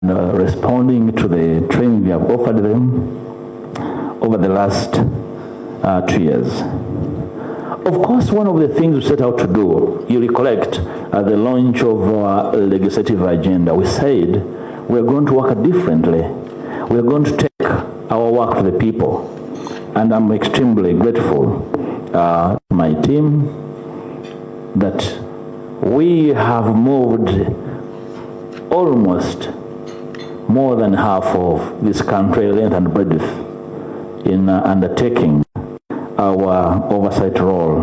responding to the training we have offered them over the last 2 years. Of course, one of the things we set out to do, you recollect at the launch of our legislative agenda, we said we're going to work differently. We're going to take our work to the people. And I'm extremely grateful to my team that we have moved almost more than half of this country, length and breadth, in undertaking our oversight role.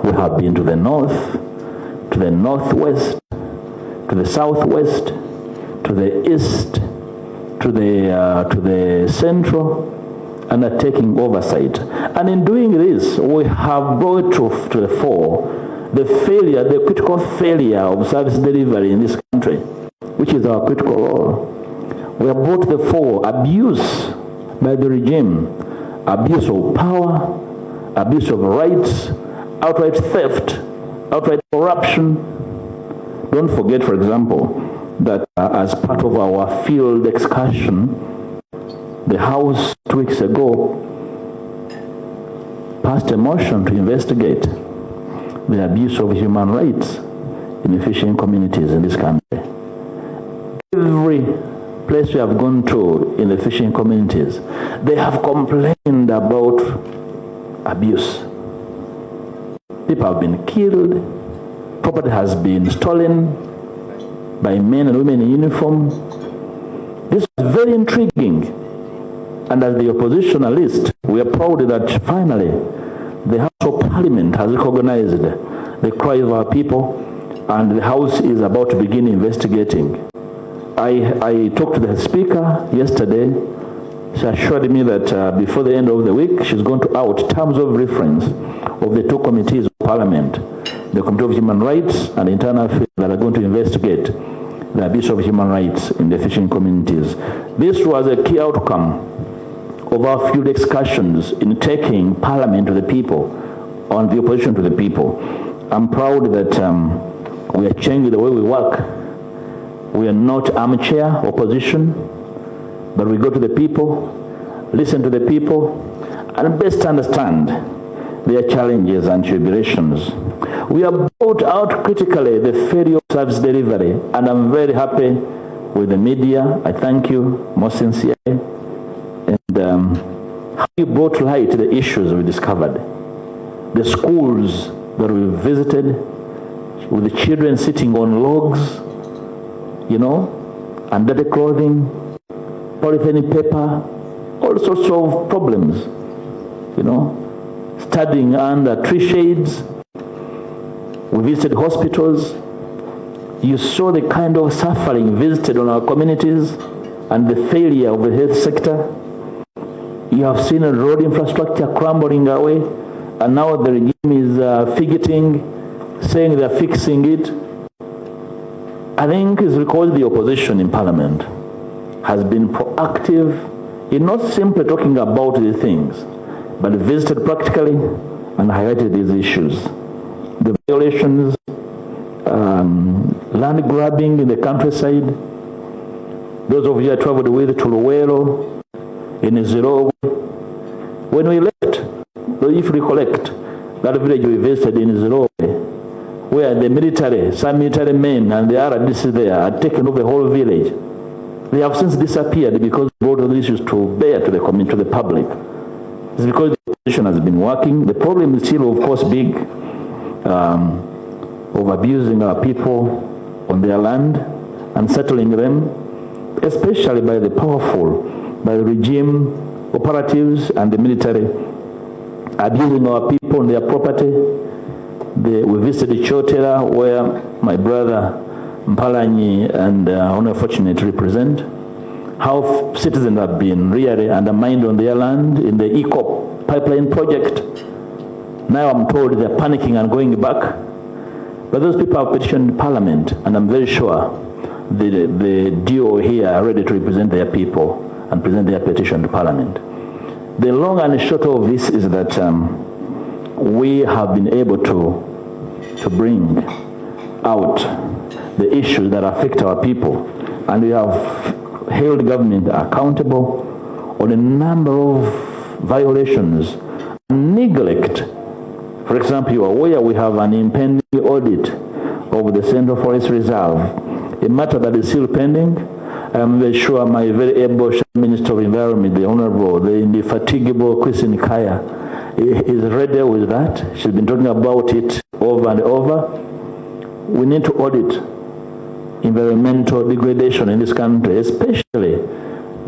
We have been to the north, to the northwest, to the southwest, to the east, to the central, undertaking oversight. And in doing this, we have brought to the fore the failure, the critical failure of service delivery in this country, which is our critical role. We have brought to the fore abuse by the regime, abuse of power, abuse of rights, outright theft, outright corruption. Don't forget, for example, that as part of our field excursion, the House 2 weeks ago passed a motion to investigate the abuse of human rights in the fishing communities in this country. Every place we have gone to in the fishing communities, they have complained about abuse. People have been killed, property has been stolen by men and women in uniform. This is very intriguing. And as the oppositionalist, we are proud that finally the House of Parliament has recognized the cries of our people, and the House is about to begin investigating. I talked to the Speaker yesterday. She assured me that before the end of the week, she's going to out terms of reference of the two committees of Parliament, the Committee of Human Rights and Internal Affairs, that are going to investigate the abuse of human rights in the fishing communities. This was a key outcome of our field excursions in taking Parliament to the people, on the opposition to the people. I'm proud that we are changing the way we work. We are not armchair opposition, but we go to the people, listen to the people, and best understand their challenges and tribulations. We have brought out critically the failure of service delivery, and I'm very happy with the media. I thank you most sincerely. And how you brought light to the issues we discovered. The schools that we visited, with the children sitting on logs, you know, and dirty clothing, polythene paper, all sorts of problems, you know, studying under tree shades. We visited hospitals. You saw the kind of suffering visited on our communities and the failure of the health sector. You have seen a road infrastructure crumbling away, and now the regime is fidgeting, saying they're fixing it. I think it's because the opposition in Parliament has been proactive in not simply talking about these things, but visited practically and highlighted these issues. The violations, land grabbing in the countryside. Those of you I traveled with to Luwero, in Zero. When we left, if you recollect, that village we visited in Zero, where the military, some military men and the RDC there had taken over the whole village. They have since disappeared because they brought those issues to bear to the community, to the public. It's because the opposition has been working. The problem is still, of course, big, of abusing our people on their land and settling them, especially by the powerful, by the regime operatives and the military, abusing our people and their property. We visited Chotera, where my brother Mpalanyi and Honor Fortunate represent, how citizens have been really undermined on their land in the ECOP pipeline project. Now I'm told they're panicking and going back. But those people have petitioned Parliament, and I'm very sure the DO here are ready to represent their people and present their petition to Parliament. The long and short of this is that we have been able to bring out the issues that affect our people. and we have held government accountable on a number of violations and neglect. For example, you are aware we have an impending audit of the Central Forest Reserve, a matter that is still pending. I am very sure my very able Minister of Environment, the Honorable, the indefatigable Christine Kaya, is ready with that. She's been talking about it over and over. We need to audit environmental degradation in this country, especially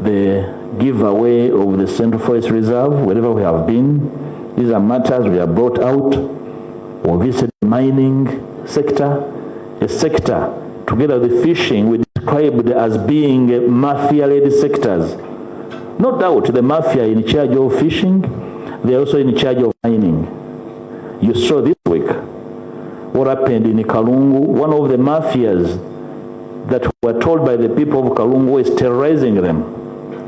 the giveaway of the Central Forest Reserve, wherever we have been. These are matters we have brought out. We visited the mining sector, a sector, together with fishing, we described as being mafia-led sectors. No doubt the mafia in charge of fishing, they are also in charge of mining. You saw this week what happened in Kalungu. One of the mafias that were told by the people of Kalungu is terrorizing them.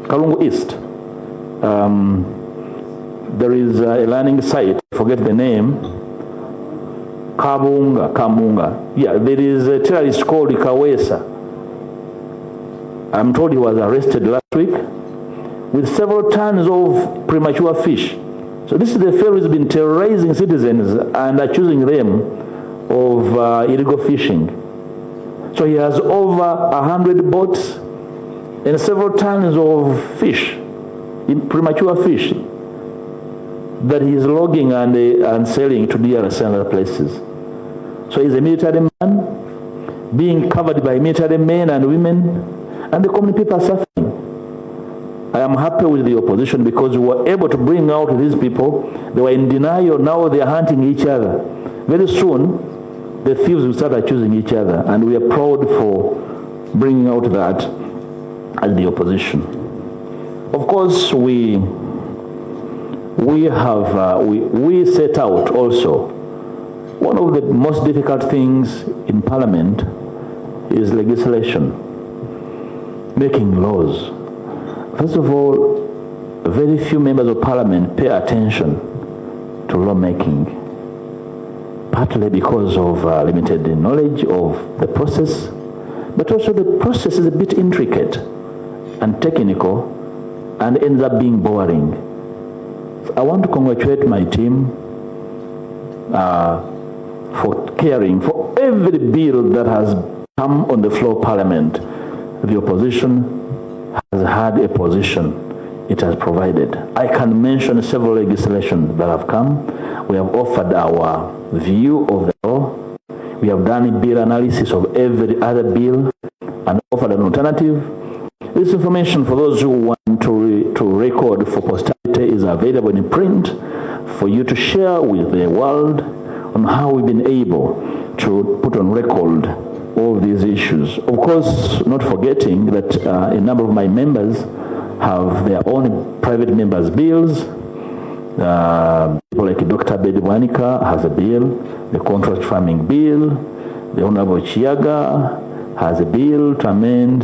Kalungu East. There is a learning site, I forget the name, Kamunga. Yeah, there is a terrorist called Kawesa. I'm told he was arrested last week with several tons of premature fish. So this is the fellow who's been terrorizing citizens and accusing them of illegal fishing. So he has over 100 boats and several tons of fish, premature fish, that he is logging and selling to DRC and other places. So he's a military man, being covered by military men and women, and the common people are suffering. I am happy with the opposition because we were able to bring out these people. They were in denial, now they are hunting each other. Very soon, the thieves will start accusing each other, and we are proud for bringing out that as the opposition. Of course, we set out also. One of the most difficult things in Parliament is legislation, making laws. First of all, very few members of Parliament pay attention to lawmaking, partly because of limited knowledge of the process, but also the process is a bit intricate and technical and ends up being boring. I want to congratulate my team for caring for every bill that has come on the floor of Parliament. The opposition has had a position it has provided. I can mention several legislations that have come. We have offered our view of the law. We have done a bill analysis of every other bill and offered an alternative. This information, for those who want to record for posterity, is available in print for you to share with the world on how we've been able to put on record all these issues. Of course, not forgetting that a number of my members have their own private members' bills. People like Dr. Bedi Wanika has a bill, the contract farming bill. The Honorable Chiaga has a bill to amend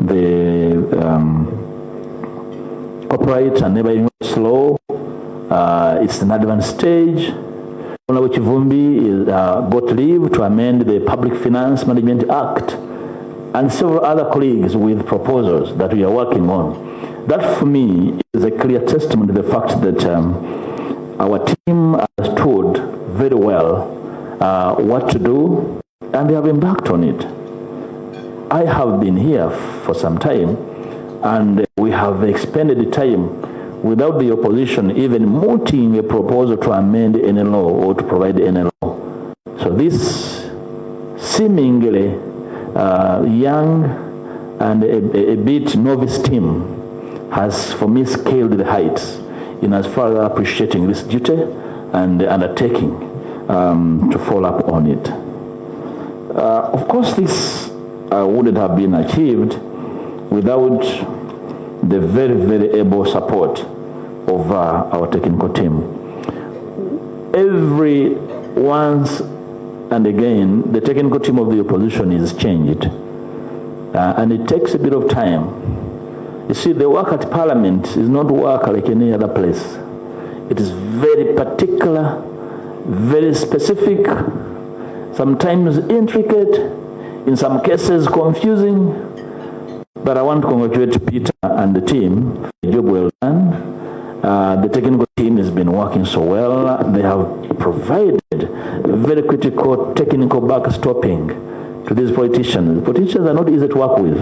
the corporate and neighboring law. It's an advanced stage. Honorable Chivumbi got leave to amend the Public Finance Management Act, and several other colleagues with proposals that we are working on. That for me is a clear testament to the fact that our team understood very well what to do, and they have embarked on it. I have been here for some time, and we have expended the time without the opposition even mooting a proposal to amend any law or to provide any law. So this seemingly young and a bit novice team has, for me, scaled the heights in as far as appreciating this duty and undertaking to follow up on it. Of course, this wouldn't have been achieved without the very, very able support of our technical team. Every once and again, the technical team of the opposition is changed, and it takes a bit of time. You see, the work at Parliament is not work like any other place. It is very particular, very specific, sometimes intricate, in some cases confusing, But I want to congratulate Peter and the team for the job well done. The technical team has been working so well. They have provided very critical technical backstopping to these politicians. Politicians are not easy to work with.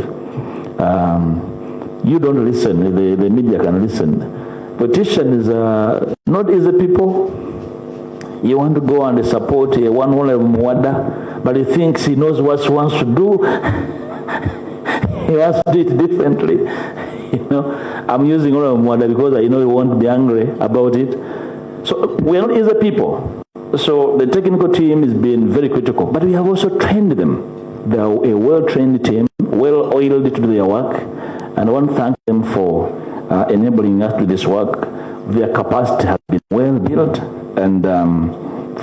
You don't listen, the media can listen. Politicians are not easy people. You want to go and support one Mpuuga, but he thinks he knows what he wants to do. He wants to do it differently. You know, I'm using Mpuuga because I know he won't be angry about it. So we are not easy people. So the technical team is being very critical, but we have also trained them. They are a well-trained team, well-oiled to do their work, and I want to thank them for enabling us to do this work. Their capacity has been well built, and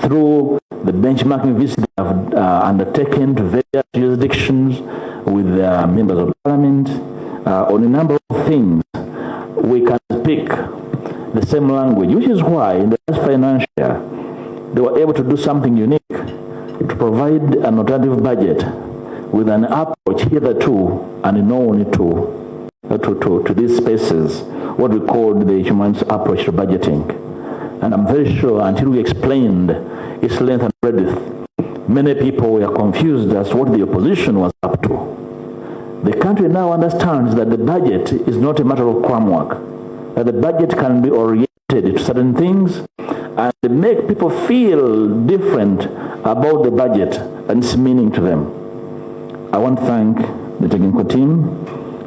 through the benchmarking visit they have undertaken to various jurisdictions with members of parliament on a number of things, we can speak the same language, which is why in the last financial year they were able to do something unique, to provide an alternative budget with an approach hitherto unknown to these spaces, what we call the human approach to budgeting. And I'm very sure until we explained its length and breadth, many people were confused as to what the opposition was up to. The country now understands that the budget is not a matter of cram work, that the budget can be oriented to certain things and make people feel different about the budget and its meaning to them. I want to thank the technical team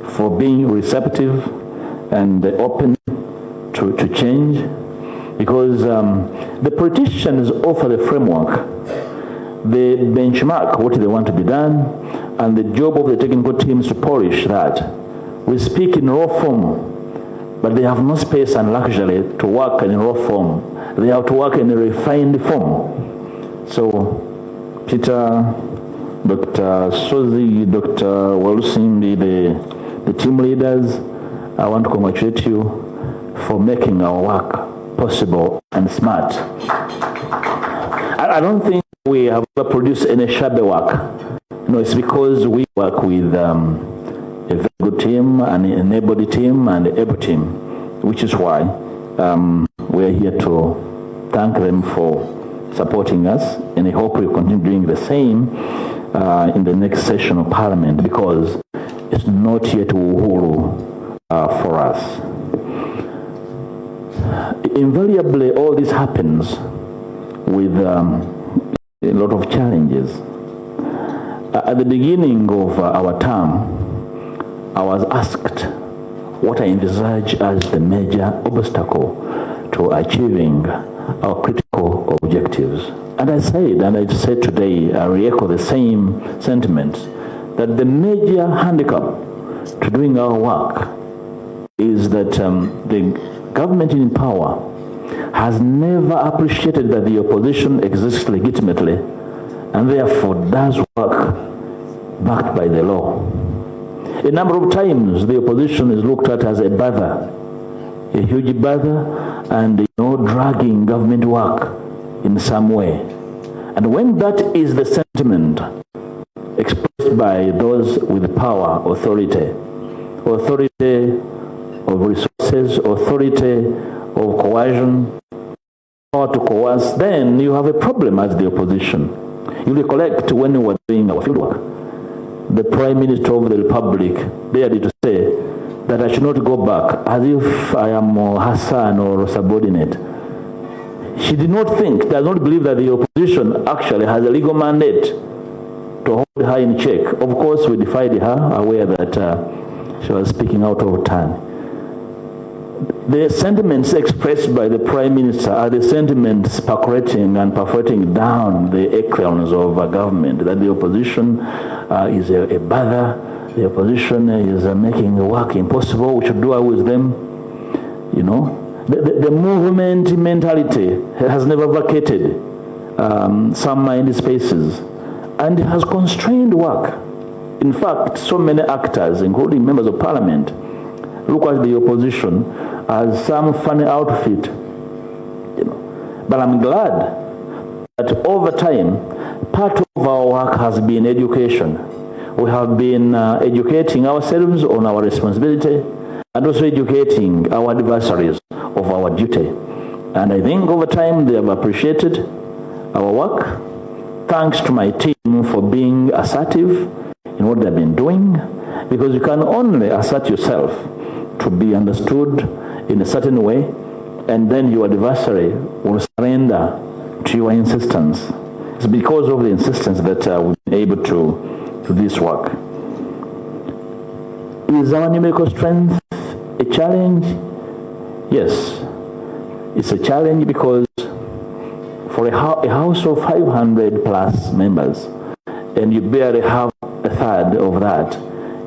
for being receptive and open to change, because the politicians offer the framework, they benchmark what they want to be done, and the job of the technical team is to polish that. We speak in raw form, but they have no space and luxury to work in raw form. They have to work in a refined form. So, Peter, Dr. Sozi, Dr. Walusimbi, the team leaders, I want to congratulate you for making our work possible and smart. I don't think we have ever produced any shabby work. No, it's because we work with a very good team, an enabled team, and an able team, which is why we're here to thank them for supporting us, and I hope we'll continue doing the same in the next session of Parliament, because it's not yet Uhuru for us. Invariably, all this happens with a lot of challenges. At the beginning of our term, I was asked what I envisage as the major obstacle to achieving our critical objectives. And I said, and I said today, I re-echo the same sentiments, that the major handicap to doing our work is that the government in power has never appreciated that the opposition exists legitimately and therefore does work backed by the law. A number of times the opposition is looked at as a bother, a huge bother, and dragging government work in some way. And when that is the sentiment expressed by those with power, authority of resources, authority of coercion, power to coerce, then you have a problem as the opposition. You recollect when we were doing our fieldwork, the Prime Minister of the Republic dared to say that I should not go back as if I am Hassan or subordinate. She did not think, does not believe that the opposition actually has a legal mandate to hold her in check. Of course, we defied her, aware that she was speaking out of turn. The sentiments expressed by the Prime Minister are the sentiments percolating and perforating down the echelons of government, that the opposition is a bother, the opposition is making the work impossible, we should do away with them. The movement mentality has never vacated some mind spaces and has constrained work. In fact, so many actors, including members of parliament, look at the opposition as some funny outfit. But I'm glad that over time, part of our work has been education. We have been educating ourselves on our responsibility and also educating our adversaries of our duty. And I think over time they have appreciated our work. Thanks to my team for being assertive in what they've been doing, because you can only assert yourself to be understood in a certain way, and then your adversary will surrender to your insistence. It's because of the insistence that we've been able to do this work. Is our numerical strength a challenge? Yes, it's a challenge because for a house of 500 plus members, and you barely have a third of that,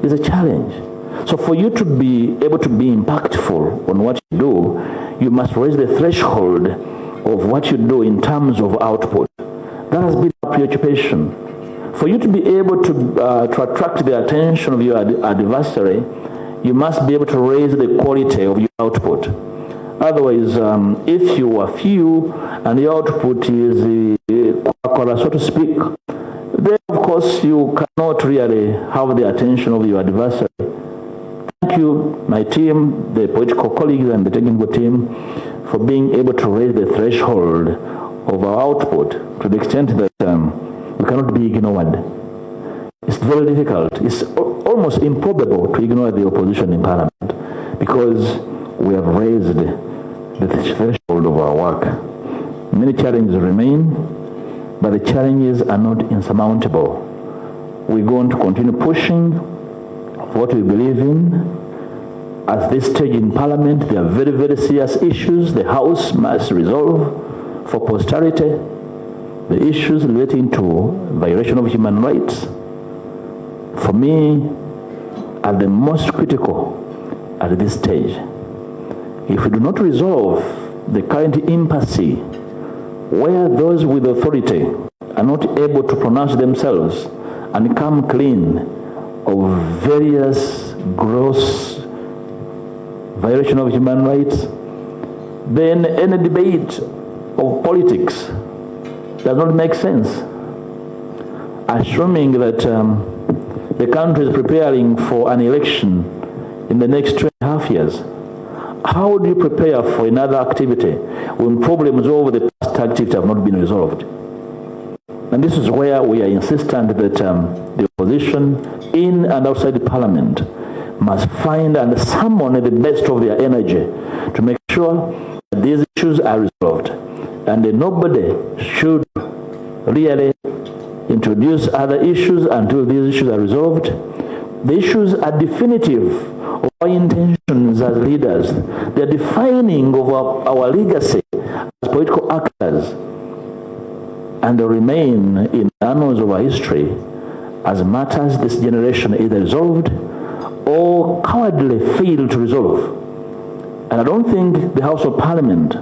is a challenge. So for you to be able to be impactful on what you do, you must raise the threshold of what you do in terms of output. That has been our preoccupation. For you to be able to attract the attention of your adversary, you must be able to raise the quality of your output. Otherwise, if you are few and the output is so to speak, then of course you cannot really have the attention of your adversary. Thank you, my team, the political colleagues and the technical team, for being able to raise the threshold of our output to the extent that we cannot be ignored. It's very difficult. It's almost improbable to ignore the opposition in Parliament because we have raised the threshold of our work. Many challenges remain, but the challenges are not insurmountable. We're going to continue pushing for what we believe in. At this stage in Parliament, there are very, very serious issues the House must resolve for posterity. The issues relating to violation of human rights, for me, are the most critical at this stage. If we do not resolve the current impasse, where those with authority are not able to pronounce themselves and come clean of various gross violation of human rights, then any debate of politics does not make sense. Assuming that the country is preparing for an election in the next 2.5 years, how do you prepare for another activity when problems over the past activity have not been resolved? And this is where we are insistent that the opposition in and outside the Parliament must find and summon the best of their energy to make sure that these issues are resolved. And nobody should really introduce other issues until these issues are resolved. The issues are definitive of our intentions as leaders. They are defining of our legacy as political actors, and they remain in the annals of our history as matters this generation either resolved or cowardly failed to resolve. And I don't think the House of Parliament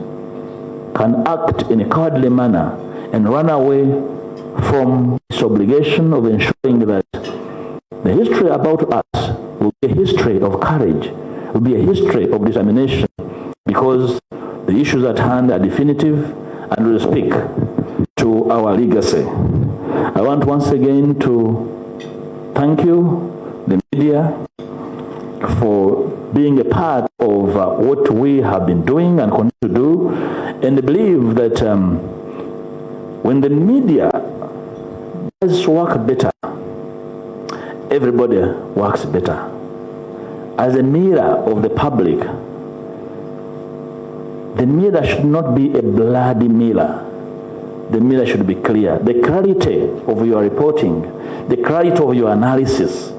can act in a cowardly manner and run away from its obligation of ensuring that the history about us will be a history of courage, will be a history of determination, because the issues at hand are definitive and will speak to our legacy. I want once again to thank you, the media, for being a part of what we have been doing and continue to do, and I believe that when the media does work better, everybody works better. As a mirror of the public, the mirror should not be a bloody mirror. The mirror should be clear. The clarity of your reporting, the clarity of your analysis.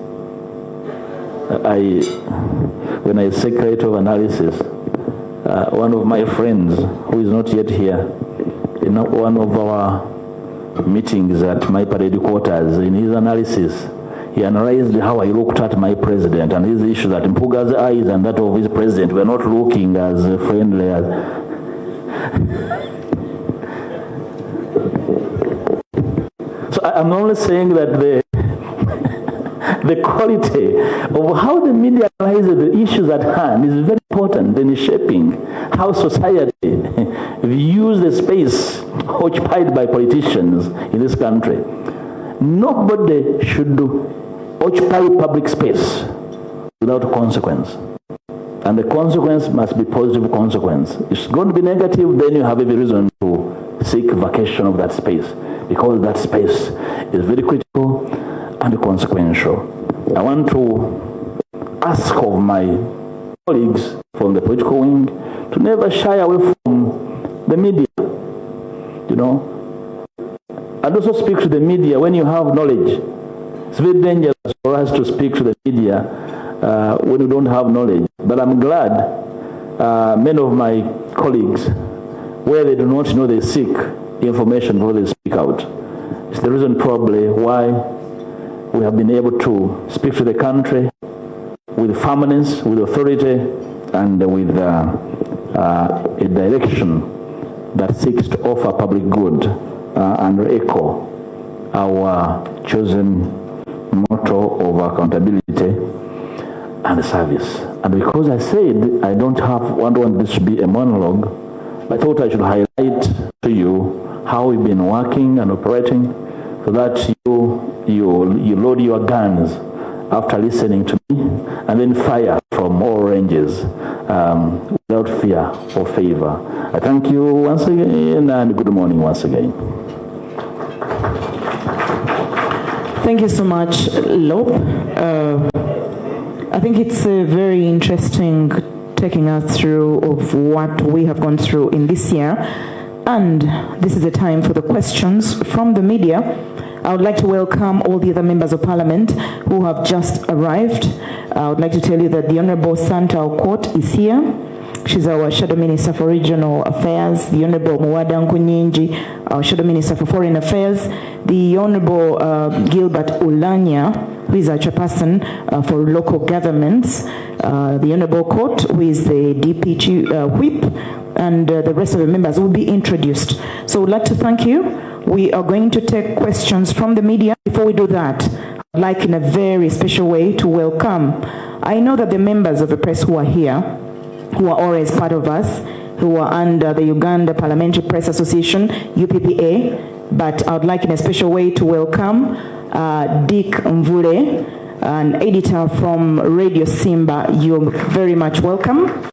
When I say clarity of analysis, one of my friends, who is not yet here, in one of our meetings at my parade quarters, in his analysis, he analyzed how I looked at my president and his issue that Mpuuga's eyes and that of his president were not looking as friendly as... So I'm only saying that the quality of how the media analyzes the issues at hand is very important in shaping how society views the space occupied by politicians in this country. Nobody should occupy public space without consequence. And the consequence must be positive consequence. If it's going to be negative, then you have every reason to seek vacation of that space, because that space is very critical and consequential. I want to ask of my colleagues from the political wing to never shy away from the media, you know, and also speak to the media when you have knowledge. It's very dangerous for us to speak to the media when we don't have knowledge. But I'm glad many of my colleagues, where they do not know, they seek information before they speak out. It's the reason probably why we have been able to speak to the country with firmness, with authority, and with a direction that seeks to offer public good and echo our chosen motto of accountability and service. And because I said I don't want this to be a monologue, I thought I should highlight to you how we've been working and operating, so that you load your guns after listening to me, and then fire from all ranges without fear or favor. I thank you once again, and good morning once again. Thank you so much, Lope. I think it's very interesting taking us through of what we have gone through in this year. And this is the time for the questions from the media. I would like to welcome all the other members of parliament who have just arrived. I would like to tell you that the Honorable Santa Okot is here. She's our Shadow Minister for Regional Affairs. The Honorable Mpuuga-NUP, our Shadow Minister for Foreign Affairs. The Honorable Gilbert Ulanya, who is our chairperson for local governments. The Honorable Court, who is the DPG whip, and the rest of the members will be introduced. So I'd like to thank you. We are going to take questions from the media. Before we do that, I'd like in a very special way to welcome. I know that the members of the press who are here, who are always part of us, who are under the Uganda Parliamentary Press Association, UPPA, but I would like in a special way to welcome Dick Mvule, an editor from Radio Simba. You're very much welcome.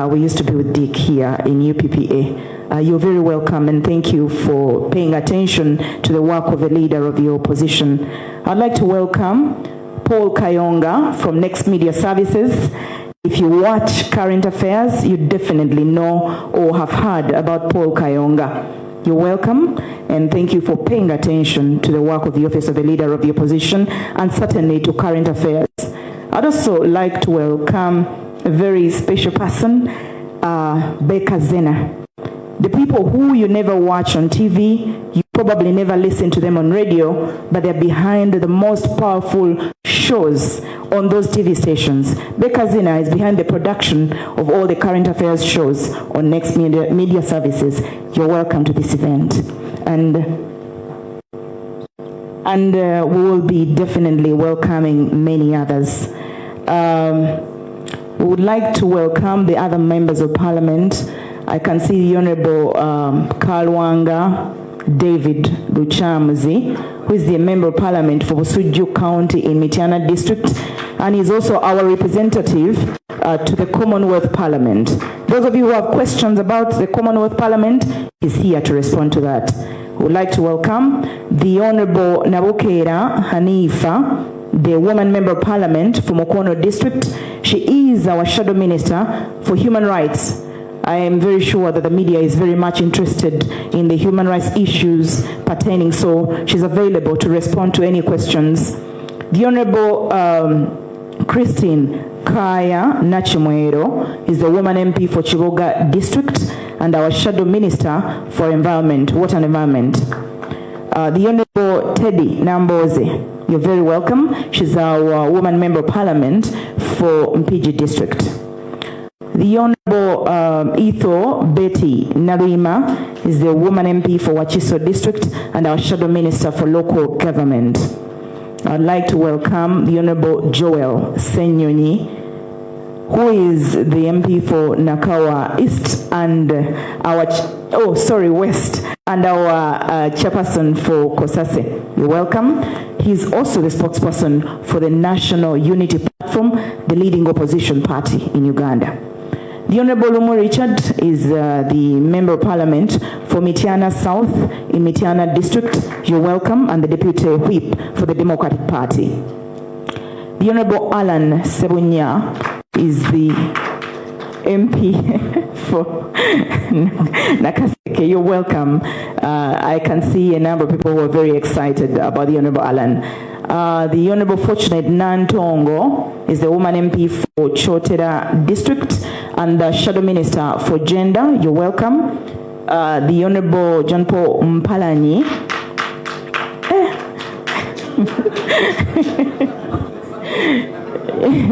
We used to be with Dick here in UPPA. You're very welcome, and thank you for paying attention to the work of the leader of the opposition. I'd like to welcome Paul Kayonga from Next Media Services. If you watch current affairs, you definitely know or have heard about Paul Kayonga. You're welcome, and thank you for paying attention to the work of the Office of the Leader of the Opposition, and certainly to current affairs. I'd also like to welcome a very special person, Becca Zena. The people who you never watch on TV, you probably never listen to them on radio, but they're behind the most powerful shows on those TV stations. Becca Zena is behind the production of all the current affairs shows on Next Media Services. You're welcome to this event. And we will be definitely welcoming many others. We would like to welcome the other members of Parliament. I can see the Honorable Kalwanga David Luchamuzi, who is the Member of Parliament for Busuju County in Mityana District, and is also our representative to the Commonwealth Parliament. Those of you who have questions about the Commonwealth Parliament, is here to respond to that. We would like to welcome the Honorable Nabukera Hanifa, the woman Member of Parliament for Mukono District. She is our Shadow Minister for Human Rights. I am very sure that the media is very much interested in the human rights issues pertaining, so she's available to respond to any questions. The Honorable Christine Kaya Nachimwero is the woman MP for Chiboga District and our Shadow Minister for Environment, Water and Environment. The Honorable Teddy Namboze, you're very welcome. She's our woman Member of Parliament for Mpigi District. The Honorable Etho Betty Nalima is the woman MP for Wachiso District and our Shadow Minister for Local Government. I'd like to welcome the Honorable Joel Senyonyi, who is the MP for Nakawa East and our, West and our chairperson for COSASE. You're welcome. He's also the spokesperson for the National Unity Platform, the leading opposition party in Uganda. The Honorable Lumo Richard is the Member of Parliament for Mityana South in Mityana District. You're welcome, and the Deputy Whip for the Democratic Party. The Honorable Alan Sebunya is the MP for Nakaseke. You're welcome. I can see a number of people who are very excited about the Honorable Alan. The Honorable Fortunate Nantongo is the woman MP for Chotera District and the Shadow Minister for Gender. You're welcome. The Honorable John Paul Mpalani.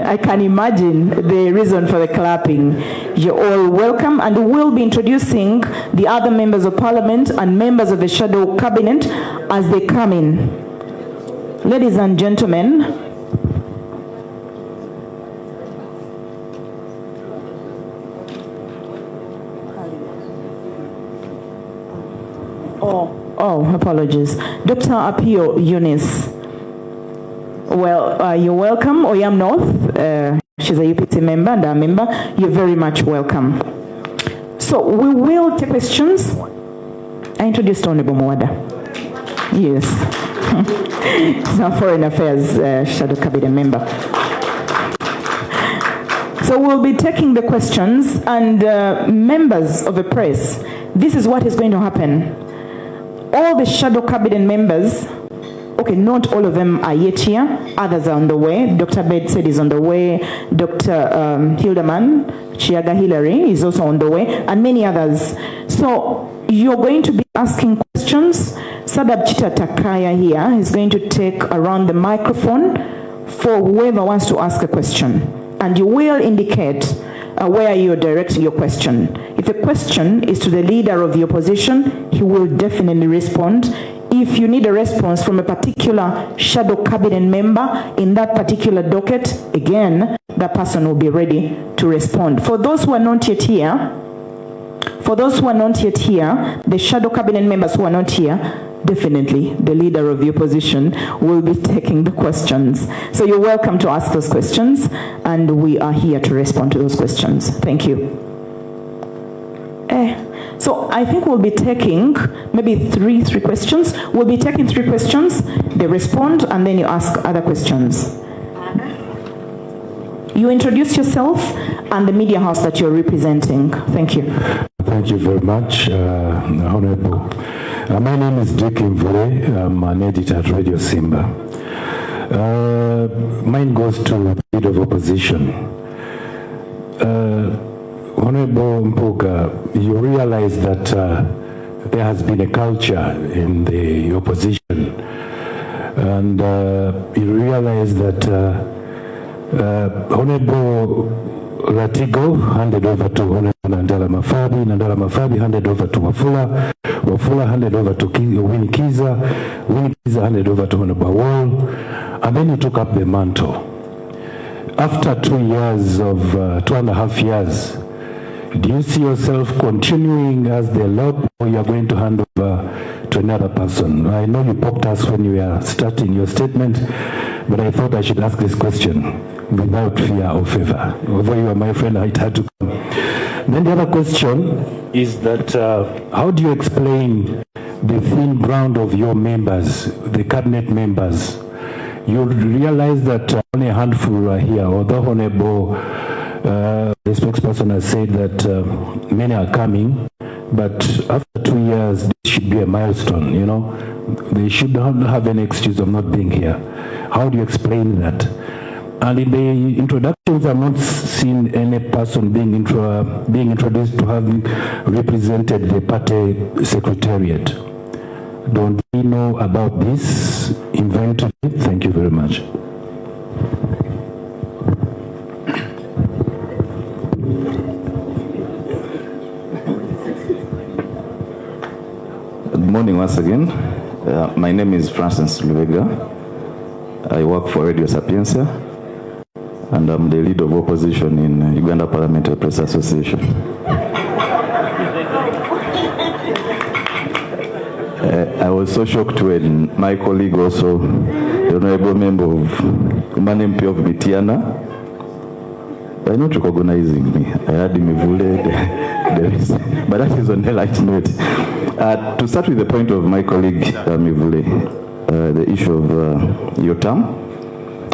I can imagine the reason for the clapping. You're all welcome, and we'll be introducing the other members of Parliament and members of the Shadow Cabinet as they come in. Ladies and gentlemen, apologies. Dr. Apio Eunice. Well, you're welcome. Oyam North, she's a UPT member and a member. You're very much welcome. So we will take questions. I introduced Honorable Mwada. Yes. He's our Foreign Affairs Shadow Cabinet member. So we'll be taking the questions, and members of the press, this is what is going to happen. All the Shadow Cabinet members, okay, not all of them are yet here. Others are on the way. Dr. Bed said is on the way. Dr. Hildeman, Chiaga Hillary is also on the way, and many others. So you're going to be asking questions. Sadab Chita Takaya here is going to take around the microphone for whoever wants to ask a question. And you will indicate where you're directing your question. If the question is to the leader of the opposition, he will definitely respond. If you need a response from a particular Shadow Cabinet member in that particular docket, again, that person will be ready to respond. For those who are not yet here, the Shadow Cabinet members who are not here, definitely the leader of the opposition will be taking the questions. So you're welcome to ask those questions, and we are here to respond to those questions. Thank you. So I think we'll be taking maybe three questions. We'll be taking 3 questions, they respond, and then you ask other questions. You introduce yourself and the media house that you're representing. Thank you. Thank you very much, Honorable. My name is Dick Mvule. I'm an editor at Radio Simba. Mine goes to the leader of opposition. Honorable Mpuuga, you realize that there has been a culture in the opposition, and you realize that Honorable Latigo handed over to Honorable Nandala Mafabi handed over to Wafula handed over to Winnie Kiza handed over to Honorable Wall, and then you took up the mantle. After 2.5 years, do you see yourself continuing as the Lord, or you are going to hand over to another person? I know you poked us when you were starting your statement, but I thought I should ask this question without fear or favor. Although you are my friend, I had to come. Then the other question is that how do you explain the thin ground of your members, the cabinet members? You realize that only a handful are here, although Honorable the spokesperson has said that many are coming, but after 2 years, this should be a milestone, you know. They should not have any excuse of not being here. How do you explain that? And in the introductions, I've not seen any person being introduced to having represented the party secretariat. Don't we know about this inventory? Thank you very much. Good morning once again. My name is Francis Lubega. I work for Radio Sapienza, and I'm the leader of opposition in Uganda Parliamentary Press Association. I was so shocked when my colleague also, the honorable member of MP of Mitiana, by not recognizing me. I had Mivule, but that is on a light note. To start with the point of my colleague Mivule, the issue of your term,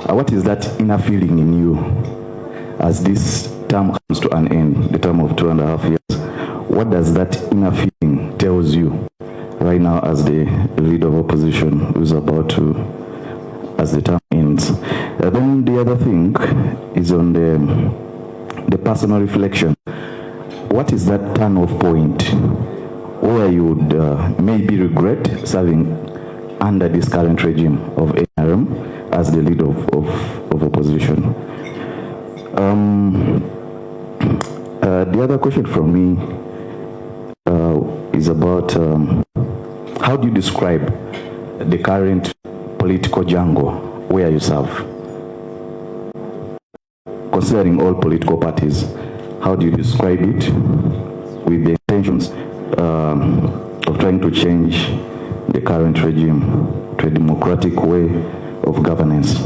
what is that inner feeling in you as this term comes to an end, the term of 2.5 years? What does that inner feeling tells you right now as the leader of opposition who's about to, as the term ends? Then the other thing is on the personal reflection. What is that turn-off point where you would maybe regret serving under this current regime of NRM as the leader of opposition? The other question from me is about how do you describe the current political jungle where you serve? Considering all political parties, how do you describe it with the intentions of trying to change the current regime to a democratic way of governance?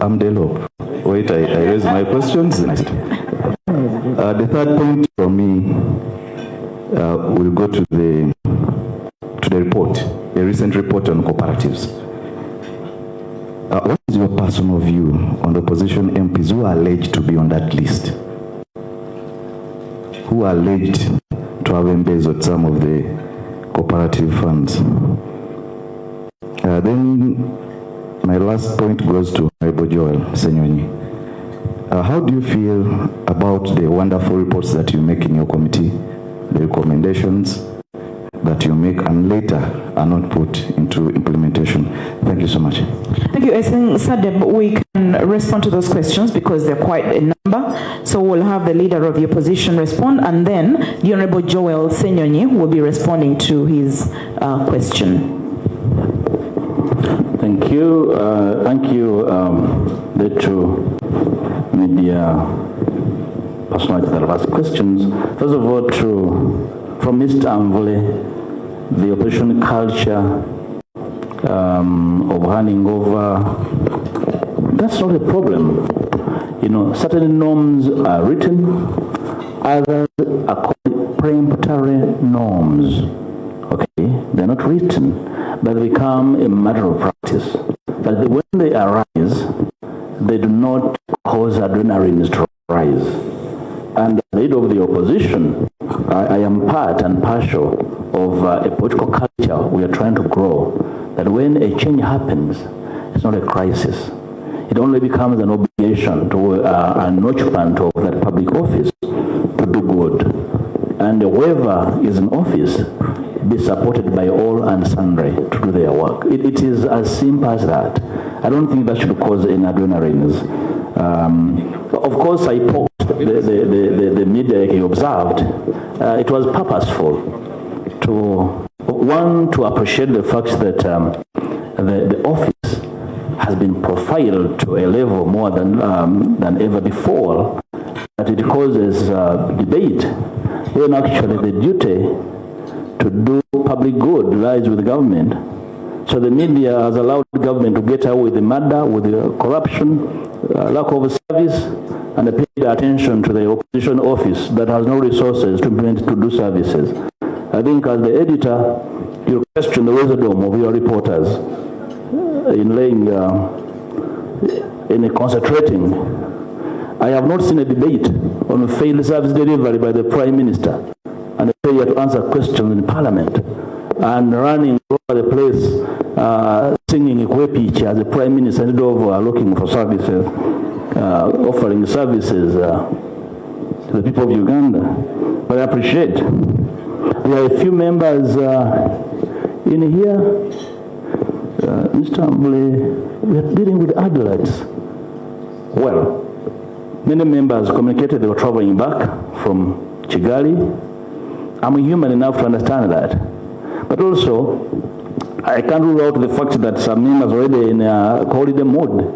I'm Delop. Wait, I raise my questions. The third point from me will go to the report, a recent report on cooperatives. What is your personal view on the opposition MPs who are alleged to be on that list? Who are alleged to have embezzled some of the cooperative funds? Then my last point goes to Honorable Joel Senyonyi. How do you feel about the wonderful reports that you make in your committee, the recommendations that you make and later are not put into implementation? Thank you so much. Thank you. I think, Sadeb, we can respond to those questions because they're quite a number. So we'll have the leader of the opposition respond, and then the Honorable Joel Senyonyi will be responding to his question. Thank you. Thank you, the two media personalities that have asked questions. First of all, from Mr. Amvule, the opposition culture of handing over, that's not a problem. You know, certain norms are written, others are called peremptory norms. Okay, they're not written, but they become a matter of practice. But when they arise, they do not cause adrenaline to rise. And as leader of the opposition, I am part and partial of a political culture we are trying to grow, that when a change happens, it's not a crisis. It only becomes an obligation to an occupant of that public office to do good. And whoever is in office be supported by all and sundry to do their work. It is as simple as that. I don't think that should cause any adrenalines. Of course, I poked the media you observed. It was purposeful to appreciate the fact that the office has been profiled to a level more than ever before, that it causes debate, when actually the duty to do public good lies with the government. So the media has allowed the government to get away with the murder, with the corruption, lack of service, and they paid attention to the opposition office that has no resources to do services. I think as the editor, you question the wisdom of your reporters in laying, in concentrating. I have not seen a debate on failed service delivery by the Prime Minister and the failure to answer questions in Parliament and running over the place singing Ikwepichi as the Prime Minister headed over looking for services, offering services to the people of Uganda. But I appreciate there are a few members in here. Mr. Ambule, we are dealing with adults. Well, many members communicated they were traveling back from Kigali. I'm human enough to understand that. But also, I can't rule out the fact that some members are already in holiday mode.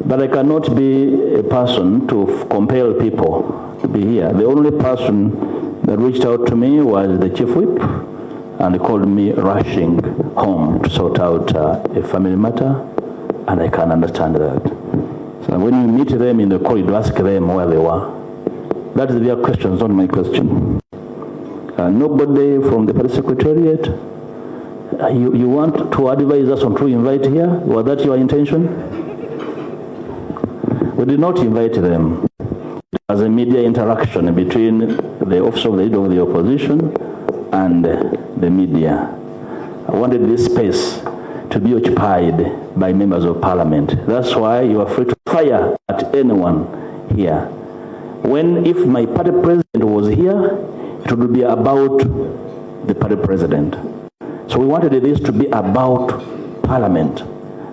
But I cannot be a person to compel people to be here. The only person that reached out to me was the chief whip, and he called me rushing home to sort out a family matter, and I can understand that. So when you meet them in the corridor, ask them where they were. That is their questions, not my question. Nobody from the party secretariat, you want to advise us on to invite here? Was that your intention? We did not invite them. It was a media interaction between the office of the leader of the opposition and the media. I wanted this space to be occupied by members of parliament. That's why you are free to fire at anyone here. If my party president was here, it would be about the party president. So we wanted this to be about parliament,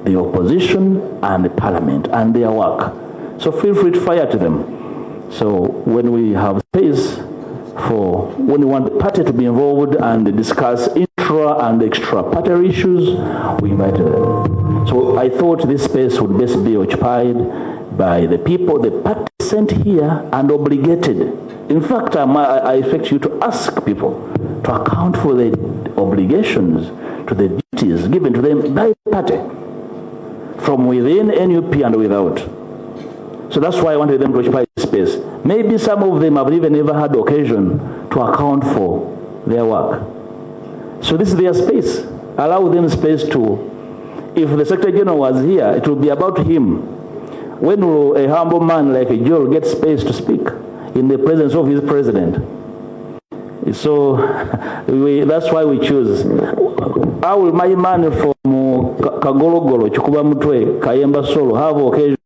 the opposition and the parliament and their work. So feel free to fire to them. So when we have space when we want the party to be involved and discuss intra and extra party issues, we invite them. So I thought this space would best be occupied by the people the party sent here and obligated. In fact, I expect you to ask people to account for the obligations, to the duties given to them by the party, from within NUP and without. So that's why I wanted them to occupy this space. Maybe some of them have even never had occasion to account for their work. So this is their space. Allow them space to, if the Secretary General was here, it will be about him. When will a humble man like Joel get space to speak in the presence of his president? So that's why we choose. How will my man from Kagologolo, Chukuba Mutwe, Kayemba Solo have occasion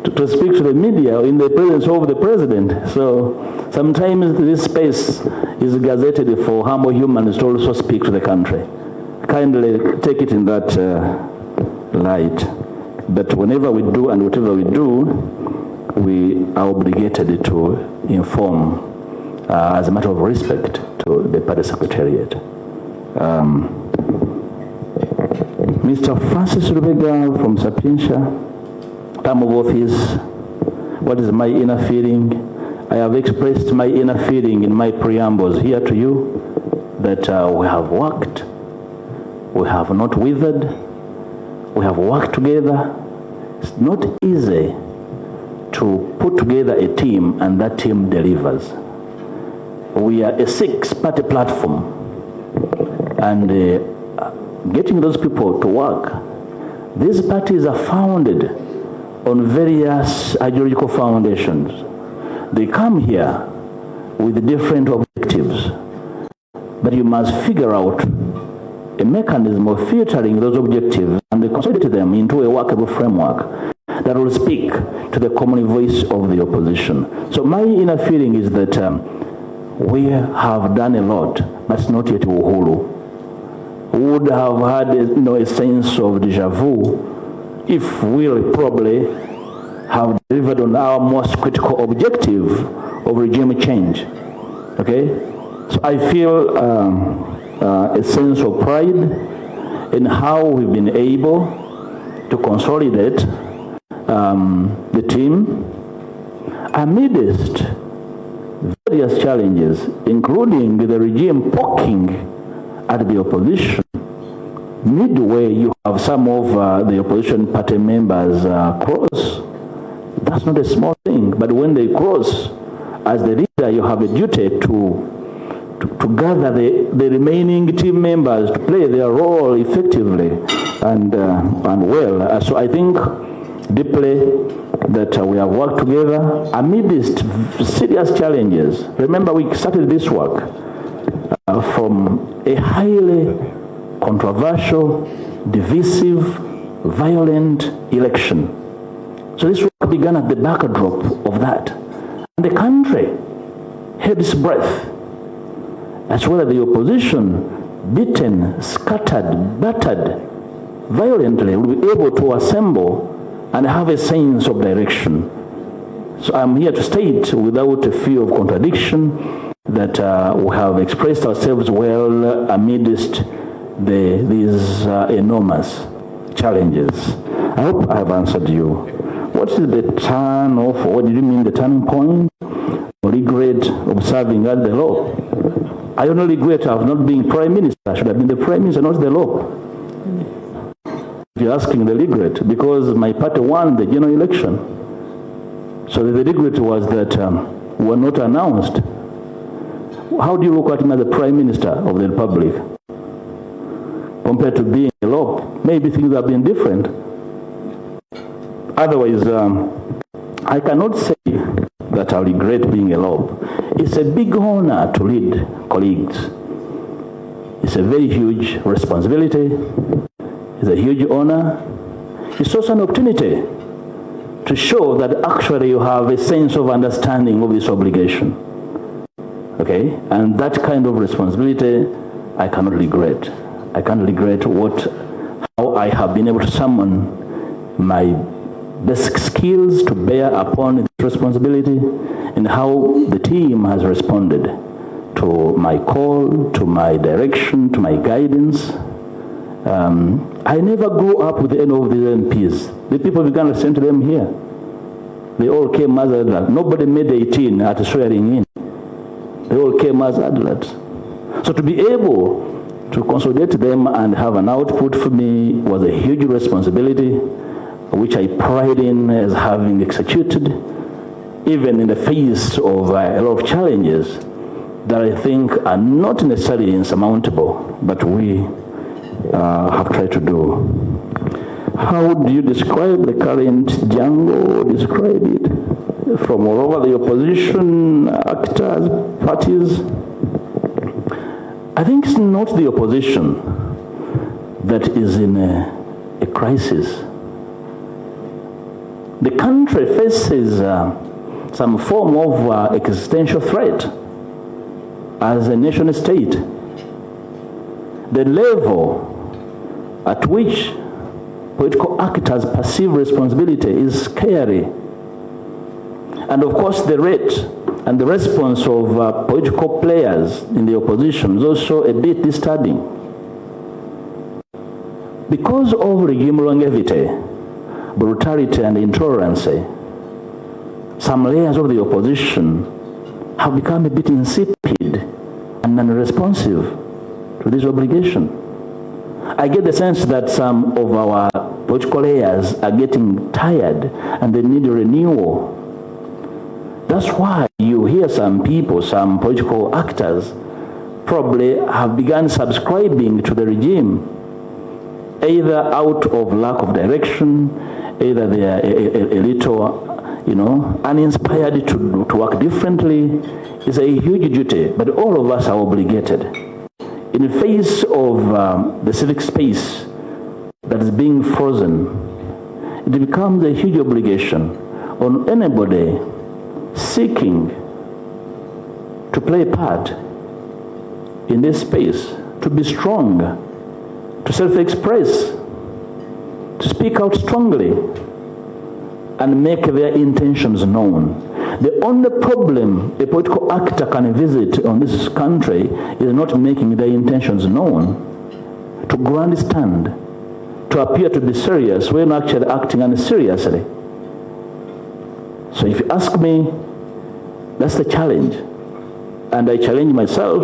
to speak to the media in the presence of the president? So sometimes this space is gazetted for humble humans to also speak to the country. Kindly take it in that light. But whenever we do and whatever we do, we are obligated to inform as a matter of respect to the party secretariat. Mr. Francis Rubega from Sapientia, term of office, what is my inner feeling? I have expressed my inner feeling in my preambles here to you that we have worked, we have not withered, we have worked together. It's not easy to put together a team and that team delivers. We are a 6-party platform, and getting those people to work, these parties are founded on various ideological foundations. They come here with different objectives, but you must figure out a mechanism of filtering those objectives and consolidate them into a workable framework that will speak to the common voice of the opposition. So my inner feeling is that we have done a lot, but it's not yet uhuru. We would have had a sense of deja vu if we probably have delivered on our most critical objective of regime change. Okay? So I feel a sense of pride in how we've been able to consolidate the team amidst various challenges, including the regime poking at the opposition. Midway, you have some of the opposition party members cross. That's not a small thing, but when they cross, as the leader, you have a duty to gather the remaining team members to play their role effectively and well. So I think deeply that we have worked together amidst serious challenges. Remember, we started this work from a highly controversial, divisive, violent election. So this work began at the backdrop of that. And the country held its breath, as well as the opposition, beaten, scattered, battered violently, will be able to assemble and have a sense of direction. So I'm here to state, without a fear of contradiction, that we have expressed ourselves well amidst these enormous challenges. challenges. I hope I have answered you. What is the turn off? What do you mean the turning point? Regret of serving under the law. I only regret of not being prime minister. I should have been the prime minister, not the law. If you're asking the regret, because my party won the general election. So the regret was that we were not announced. How do you look at me as the prime minister of the republic compared to being a law? Maybe things have been different. Otherwise, I cannot say that I regret being a law. It's a big honor to lead colleagues. It's a very huge responsibility. It's a huge honor. It's also an opportunity to show that actually you have a sense of understanding of this obligation. Okay? And that kind of responsibility, I cannot regret. I can't regret how I have been able to summon my basic skills to bear upon this responsibility, and how the team has responded to my call, to my direction, to my guidance. I never grew up with any of these MPs. The people began to send to them here. They all came as adults. Nobody made 18 at swearing in. They all came as adults. So to be able to consolidate them and have an output for me was a huge responsibility, which I pride in as having executed, even in the face of a lot of challenges that I think are not necessarily insurmountable, but we have tried to do. How do you describe the current jungle? Describe it from all over the opposition, actors, parties. I think it's not the opposition that is in a crisis. The country faces some form of existential threat as a nation state. The level at which political actors perceive responsibility is scary. And of course the rate and the response of political players in the opposition is also a bit disturbing. Because of regime longevity, brutality and intolerance, some layers of the opposition have become a bit insipid and unresponsive to this obligation. I get the sense that some of our political layers are getting tired and they need a renewal. That's why you hear some people, some political actors, probably have begun subscribing to the regime, either out of lack of direction, either they are a little, uninspired to work differently. It's a huge duty, but all of us are obligated. In the face of the civic space that is being frozen, it becomes a huge obligation on anybody seeking to play a part in this space, to be strong, to self-express, to speak out strongly and make their intentions known. The only problem a political actor can visit on this country is not making their intentions known, to grandstand, to appear to be serious when actually acting unseriously. So if you ask me, that's the challenge. And I challenge myself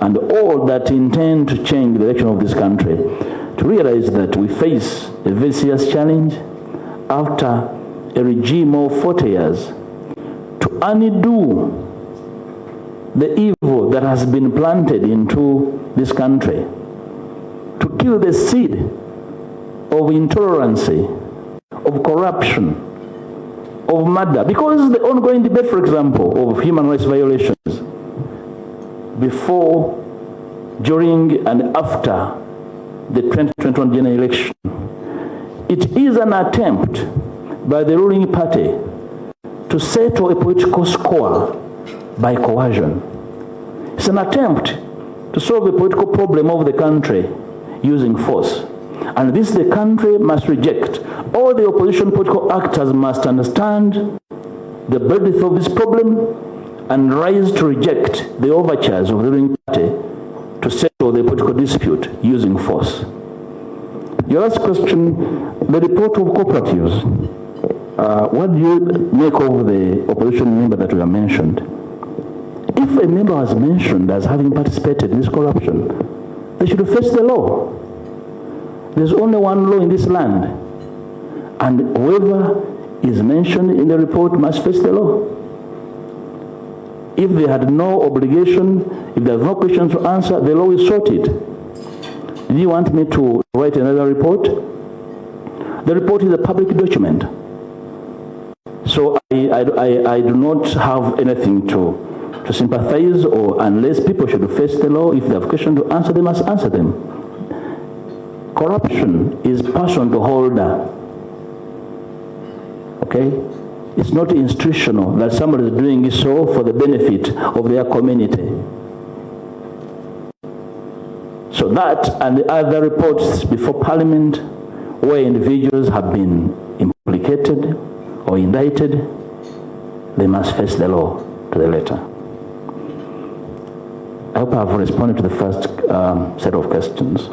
and all that intend to change the direction of this country to realize that we face a very serious challenge after a regime of 40 years to undo the evil that has been planted into this country, to kill the seed of intolerance, of corruption, of murder. Because the ongoing debate, for example, of human rights violations before, during, and after the 2021 general election, it is an attempt by the ruling party to settle a political score by coercion. It's an attempt to solve the political problem of the country using force. And this the country must reject. All the opposition political actors must understand the breadth of this problem and rise to reject the overtures of the ruling party to settle the political dispute using force. Your last question, the report of cooperatives. What do you make of the opposition member that we have mentioned? If a member was mentioned as having participated in this corruption, they should face the law. There's only one law in this land, and whoever is mentioned in the report must face the law. If they had no obligation, if there's no question to answer, the law is sorted. Do you want me to write another report? The report is a public document. So I do not have anything to sympathize, or unless people should face the law. If they have questions to answer, they must answer them. Corruption is person to holder. Okay? It's not institutional that somebody is doing so for the benefit of their community. So that and the other reports before Parliament where individuals have been implicated or indicted, they must face the law to the letter. I hope I have responded to the first set of questions.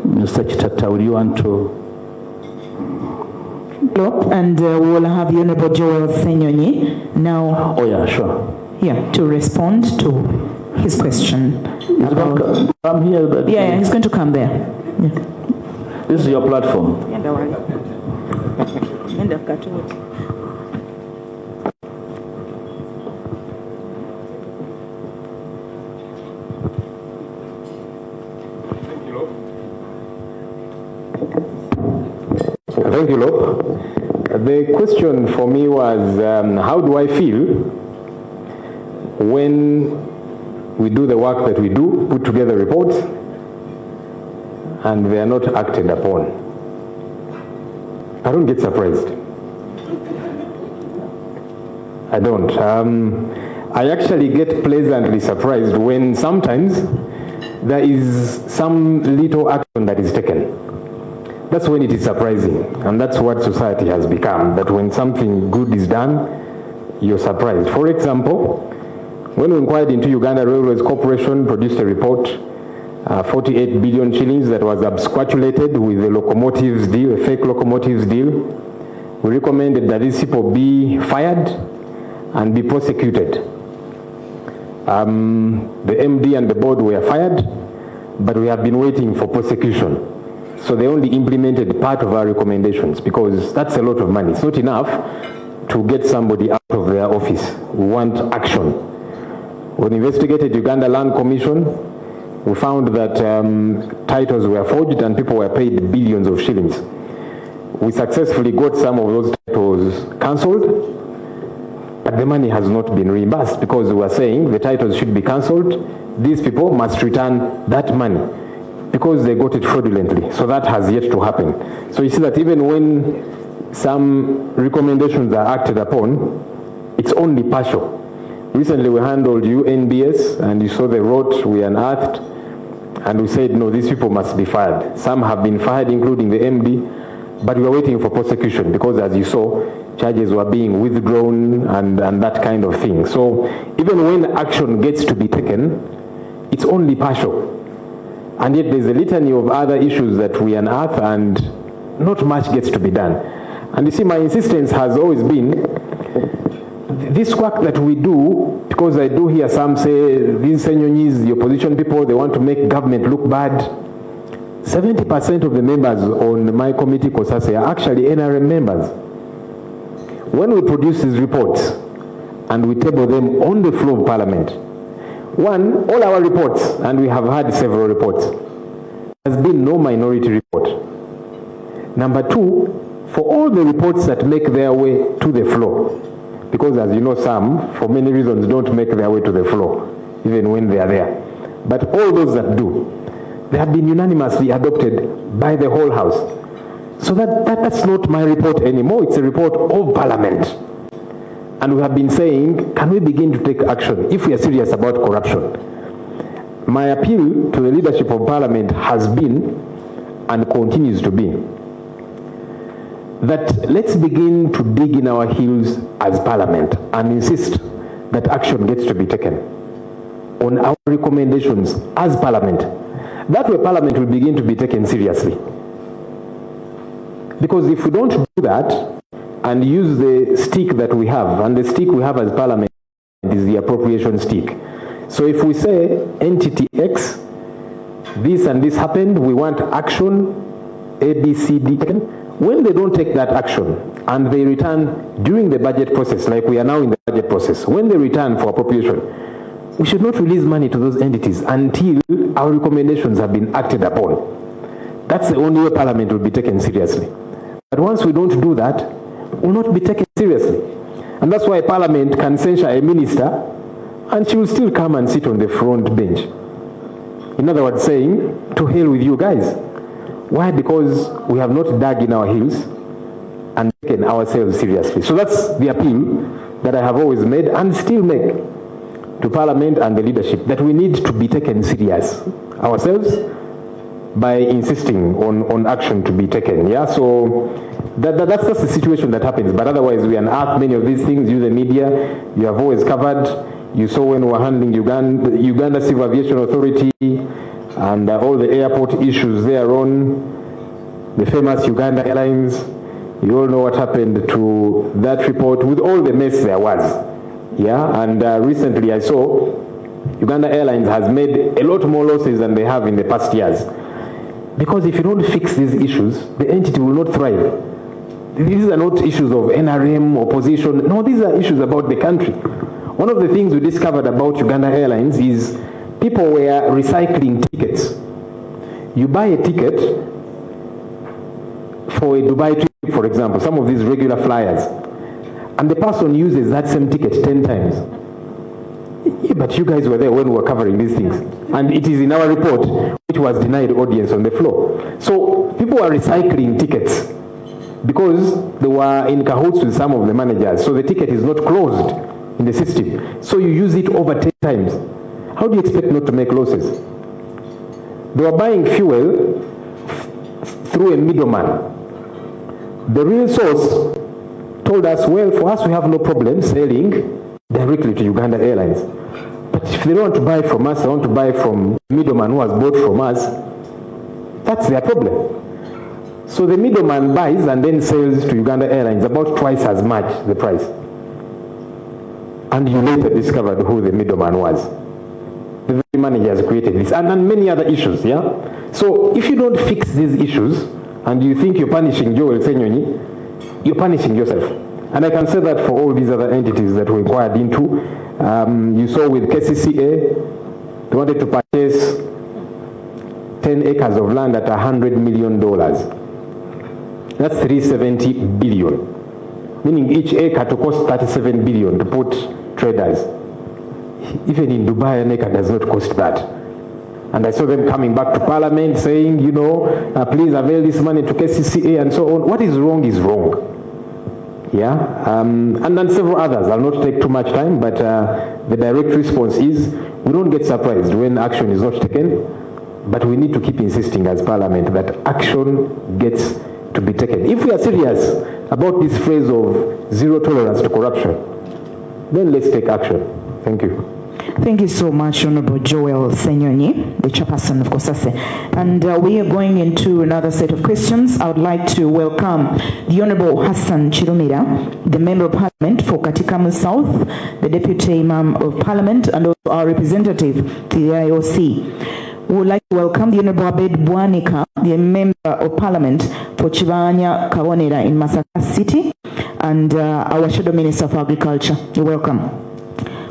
Mr. Chitata, would you want to? And we'll have Honorable Joel Senyonyi now. Oh yeah, sure. Yeah, to respond to his question. He's going to come here. But yeah, he's going to come there. Yeah. This is your platform. Thank you, Lop. The question for me was, how do I feel when we do the work that we do, put together reports, and they are not acted upon? I don't get surprised. I don't. I actually get pleasantly surprised when sometimes there is some little action that is taken. That's when it is surprising, and that's what society has become, that when something good is done, you're surprised. For example, when we inquired into Uganda Railways Corporation, produced a report, 48 billion shillings that was absquatulated with the locomotives deal, a fake locomotives deal. We recommended that these people be fired and be prosecuted. The MD and the board were fired, but we have been waiting for prosecution. So they only implemented part of our recommendations because that's a lot of money. It's not enough to get somebody out of their office. We want action. When we investigated Uganda Land Commission, we found that titles were forged and people were paid billions of shillings. We successfully got some of those titles cancelled, but the money has not been reimbursed because we were saying the titles should be cancelled. These people must return that money because they got it fraudulently. So that has yet to happen. So you see that even when some recommendations are acted upon, it's only partial. Recently we handled UNBS and you saw the road we unearthed and we said, no, these people must be fired. Some have been fired, including the MD, but we are waiting for prosecution because as you saw, charges were being withdrawn and that kind of thing. So even when action gets to be taken, it's only partial. And yet there's a litany of other issues that we unearth and not much gets to be done. And you see, my insistence has always been, this work that we do, because I do hear some say, these Senyonyis, the opposition people, they want to make government look bad. 70% of the members on my committee, COSASE, are actually NRM members. When we produce these reports and we table them on the floor of Parliament, one, all our reports, and we have had several reports, there has been no minority report. Number two, for all the reports that make their way to the floor, because as you know, some, for many reasons, don't make their way to the floor, even when they are there. But all those that do, they have been unanimously adopted by the whole House. So that's not my report anymore, it's a report of Parliament. And we have been saying, can we begin to take action if we are serious about corruption? My appeal to the leadership of Parliament has been, and continues to be, that let's begin to dig in our heels as Parliament and insist that action gets to be taken on our recommendations as Parliament. That way Parliament will begin to be taken seriously. Because if we don't do that and use the stick that we have, and the stick we have as Parliament is the appropriation stick. So if we say entity X, this and this happened, we want action A, B, C, D taken. When they don't take that action and they return during the budget process, like we are now in the budget process, when they return for appropriation, we should not release money to those entities until our recommendations have been acted upon. That's the only way Parliament will be taken seriously. But once we don't do that, we'll not be taken seriously. And that's why Parliament can censure a minister and she will still come and sit on the front bench. In other words, saying, to hell with you guys. Why? Because we have not dug in our heels and taken ourselves seriously. So that's the appeal that I have always made and still make to Parliament and the leadership, that we need to be taken serious ourselves by insisting on action to be taken. Yeah, so that's just the situation that happens. But otherwise, we unearth many of these things. You, the media, you have always covered. You saw when we were handling Uganda Civil Aviation Authority and all the airport issues thereon, the famous Uganda Airlines. You all know what happened to that report with all the mess there was. Yeah, and recently I saw Uganda Airlines has made a lot more losses than they have in the past years. Because if you don't fix these issues, the entity will not thrive. These are not issues of NRM, opposition. No, these are issues about the country. One of the things we discovered about Uganda Airlines is people were recycling tickets. You buy a ticket for a Dubai trip, for example, some of these regular flyers, and the person uses that same ticket 10 times. Yeah, but you guys were there when we were covering these things. And it is in our report, which was denied audience on the floor. So people are recycling tickets because they were in cahoots with some of the managers. So the ticket is not closed in the system. So you use it over 10 times. How do you expect not to make losses? They were buying fuel through a middleman. The real source told us, well, for us we have no problem selling directly to Uganda Airlines. But if they don't want to buy from us, they want to buy from the middleman who has bought from us, that's their problem. So the middleman buys and then sells to Uganda Airlines about twice as much the price. And you later discovered who the middleman was. The very managers created this, and many other issues, yeah? So if you don't fix these issues, and you think you're punishing Joel Senyonyi, you're punishing yourself. And I can say that for all these other entities that we inquired into. You saw with KCCA, they wanted to purchase 10 acres of land at $100 million. That's 370 billion. Meaning each acre to cost 37 billion to put traders. Even in Dubai, an acre does not cost that. And I saw them coming back to Parliament saying, you know, please avail this money to KCCA and so on. What is wrong is wrong. Yeah, and then several others. I'll not take too much time, but the direct response is we don't get surprised when action is not taken, but we need to keep insisting as Parliament that action gets to be taken. If we are serious about this phrase of zero tolerance to corruption, then let's take action. Thank you. Thank you so much, Honorable Joel Senyonyi, the chairperson of COSASE. And we are going into another set of questions. I would like to welcome the Honorable Hassan Chirumira, the Member of Parliament for Katikamu South, the Deputy Imam of Parliament, and also our representative to the IOC. We would like to welcome the Honorable Abed Bwanika, the Member of Parliament for Chibanya Kawonera in Masaka City, and our Shadow Minister for Agriculture. You're welcome.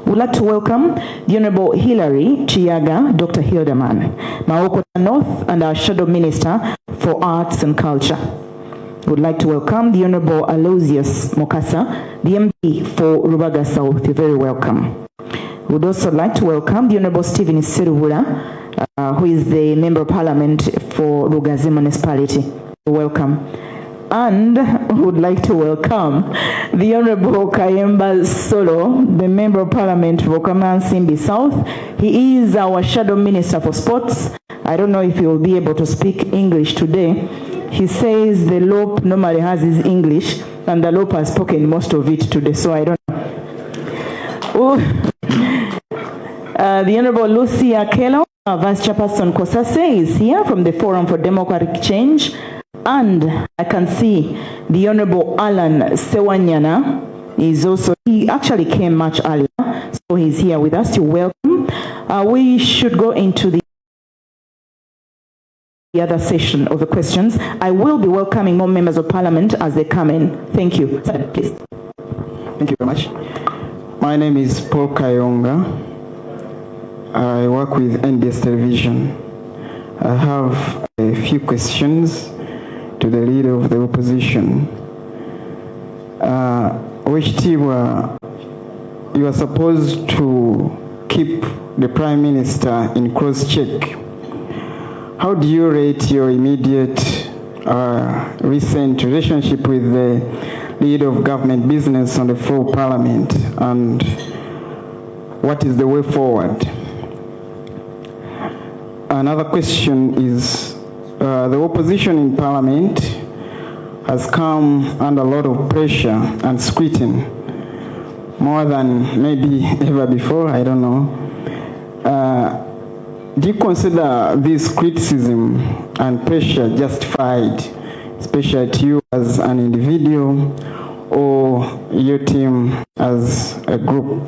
We'd like to welcome the Honorable Hilary Chiyaga, Dr. Hildeman, Maokota North, and our Shadow Minister for Arts and Culture. We'd like to welcome the Honorable Aloysius Mokasa, the MP for Rubaga South. You're very welcome. We'd also like to welcome the Honorable Stephen Serubula, who is the Member of Parliament for Rugazi Municipality. You're welcome. And would like to welcome the Honorable Kayemba Solo, the Member of Parliament for Kamansimbi South. He is our Shadow Minister for Sports. I don't know if he will be able to speak English today. He says the LOP normally has his English, and the LOP has spoken most of it today, so I don't know. The Honorable Lucy Akelo, Vice Chairperson Kosase is here from the Forum for Democratic Change, and I can see the Honorable Alan Sewanyana is also, he actually came much earlier, so he's here with us. You're welcome. We should go into the other session of the questions. I will be welcoming more members of parliament as they come in. Thank you. Please. Thank you very much. My name is Paul Kayonga. I work with NBS Television. I have a few questions to the leader of the opposition. Oweekitiibwa, you are supposed to keep the Prime Minister in close check. How do you rate your immediate recent relationship with the leader of government business on the floor of Parliament, and what is the way forward? Another question is, the opposition in Parliament has come under a lot of pressure and scrutiny, more than maybe ever before, I don't know. Do you consider this criticism and pressure justified, especially to you as an individual or your team as a group?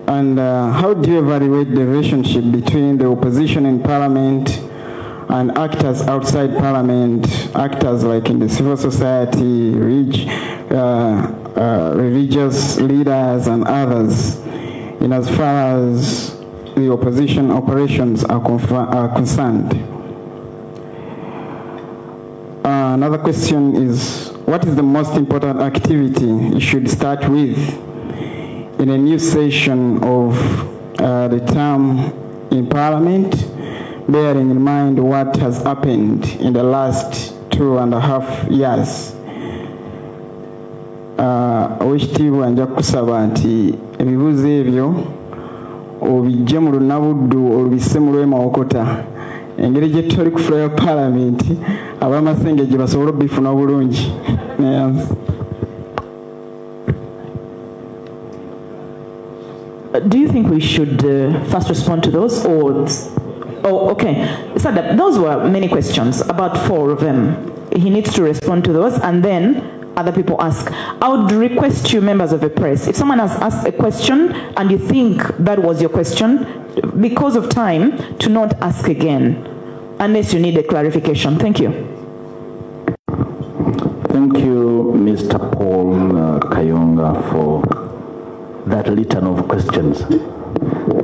And how do you evaluate the relationship between the opposition in Parliament and actors outside Parliament, actors like in the civil society, religious leaders and others, in as far as the opposition operations are concerned? Another question is, what is the most important activity you should start with in a new session of the term in Parliament, bearing in mind what has happened in the last 2.5 years? Oweekitiibwa, nja kusaba nti ebibuuzo ebyo obijje mu lunabuddu olubisse mu lw'emawokota, engeri gye tuli ku floor ya Parliament ab'amasenge gye basobole obifuna obulungi. Do you think we should first respond to those, or? Oh, okay. So those were many questions, about 4 of them. He needs to respond to those, and then other people ask. I would request you, members of the press, if someone has asked a question and you think that was your question, because of time, to not ask again, unless you need a clarification. Thank you. Thank you, Mr. Paul Kayonga, for that litany of questions.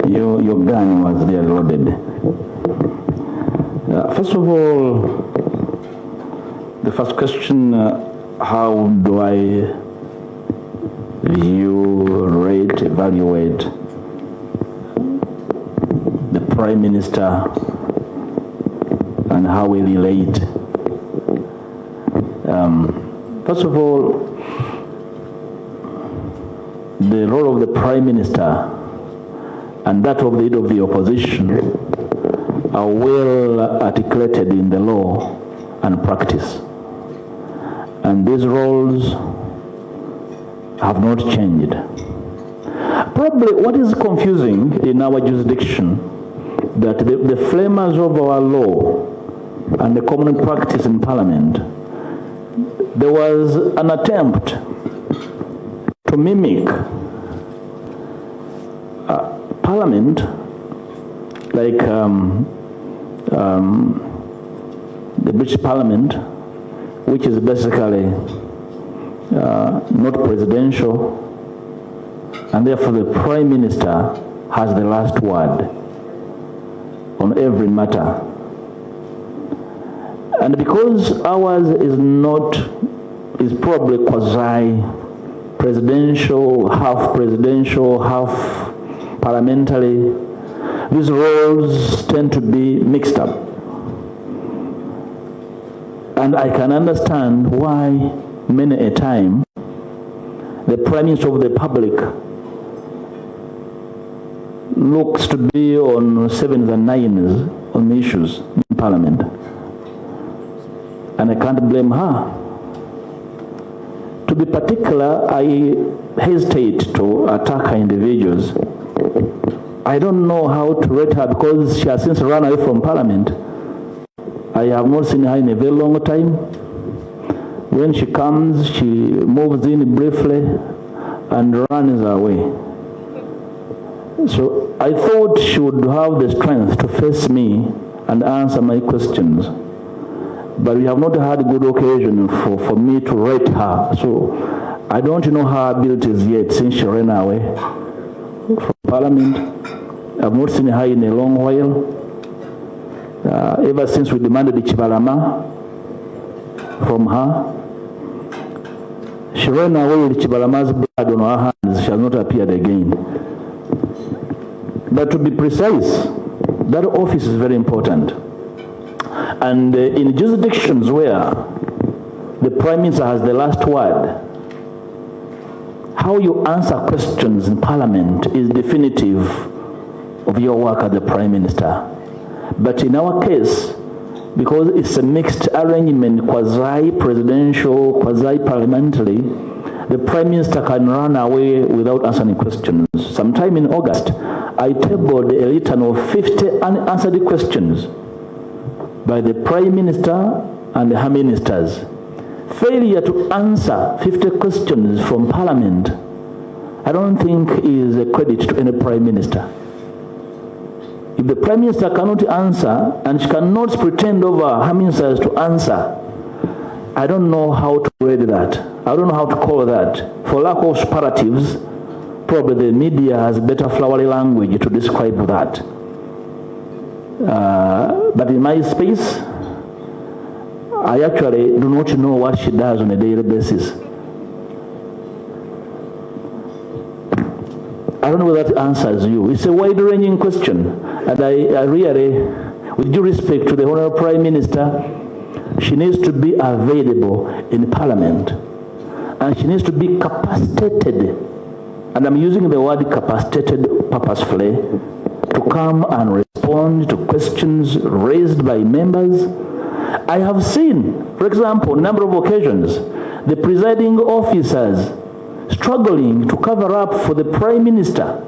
Your gun was there loaded. First of all, the first question, how do I view, rate, evaluate the Prime Minister and how we relate? First of all, the role of the Prime Minister and that of the leader of the opposition are well articulated in the law and practice. And these roles have not changed. Probably what is confusing in our jurisdiction, that the framers of our law and the common practice in Parliament, there was an attempt to mimic Parliament, like the British Parliament, which is basically not presidential, and therefore the Prime Minister has the last word on every matter. And because ours is probably quasi-presidential, half-presidential, half-parliamentary, these roles tend to be mixed up. And I can understand why many a time the Prime Minister of the Republic looks to be on 7s and 9s on issues in Parliament. And I can't blame her. To be particular, I hesitate to attack her individuals I don't know how to rate her because she has since run away from Parliament. I have not seen her in a very long time. When she comes, she moves in briefly and runs away. So I thought she would have the strength to face me and answer my questions. But we have not had a good occasion for me to rate her. So I don't know her abilities yet since she ran away from Parliament. I've not seen her in a long while. Ever since we demanded the Chibalama from her, she ran away with Chibalama's blood on her hands. She has not appeared again. But to be precise, that office is very important. And in jurisdictions where the Prime Minister has the last word, how you answer questions in Parliament is definitive of your work as the Prime Minister. But in our case, because it's a mixed arrangement, quasi-presidential, quasi-parliamentary, the Prime Minister can run away without answering questions. Sometime in August, I tabled a litany of 50 unanswered questions by the Prime Minister and her ministers. Failure to answer 50 questions from Parliament, I don't think is a credit to any Prime Minister. If the Prime Minister cannot answer, and she cannot pretend over her ministers to answer, I don't know how to read that. I don't know how to call that. For lack of superlatives, probably the media has better flowery language to describe that. But in my space, I actually do not know what she does on a daily basis. I don't know whether that answers you. It's a wide-ranging question, and I really, with due respect to the Honourable Prime Minister, she needs to be available in Parliament, and she needs to be capacitated, and I'm using the word capacitated purposefully, to come and respond to questions raised by members. I have seen, for example, a number of occasions, the presiding officers struggling to cover up for the Prime Minister,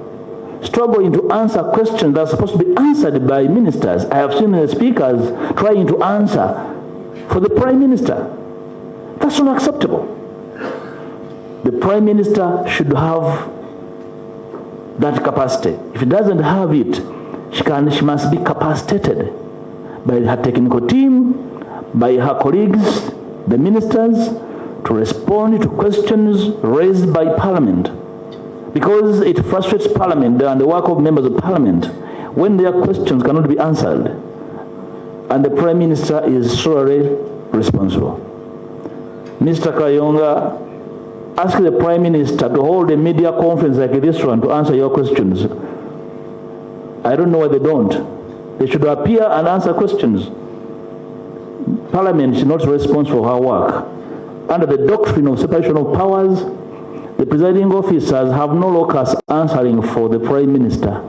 struggling to answer questions that are supposed to be answered by ministers. I have seen the speakers trying to answer for the Prime Minister. That's not acceptable. The Prime Minister should have that capacity. If he doesn't have it, she must be capacitated by her technical team, by her colleagues, the ministers, to respond to questions raised by Parliament. Because it frustrates Parliament and the work of members of Parliament when their questions cannot be answered, and the Prime Minister is solely responsible. Mr. Kayonga, ask the Prime Minister to hold a media conference like this one to answer your questions. I don't know why they don't. They should appear and answer questions. Parliament is not responsible for her work. Under the doctrine of separation of powers, the presiding officers have no locus answering for the Prime Minister.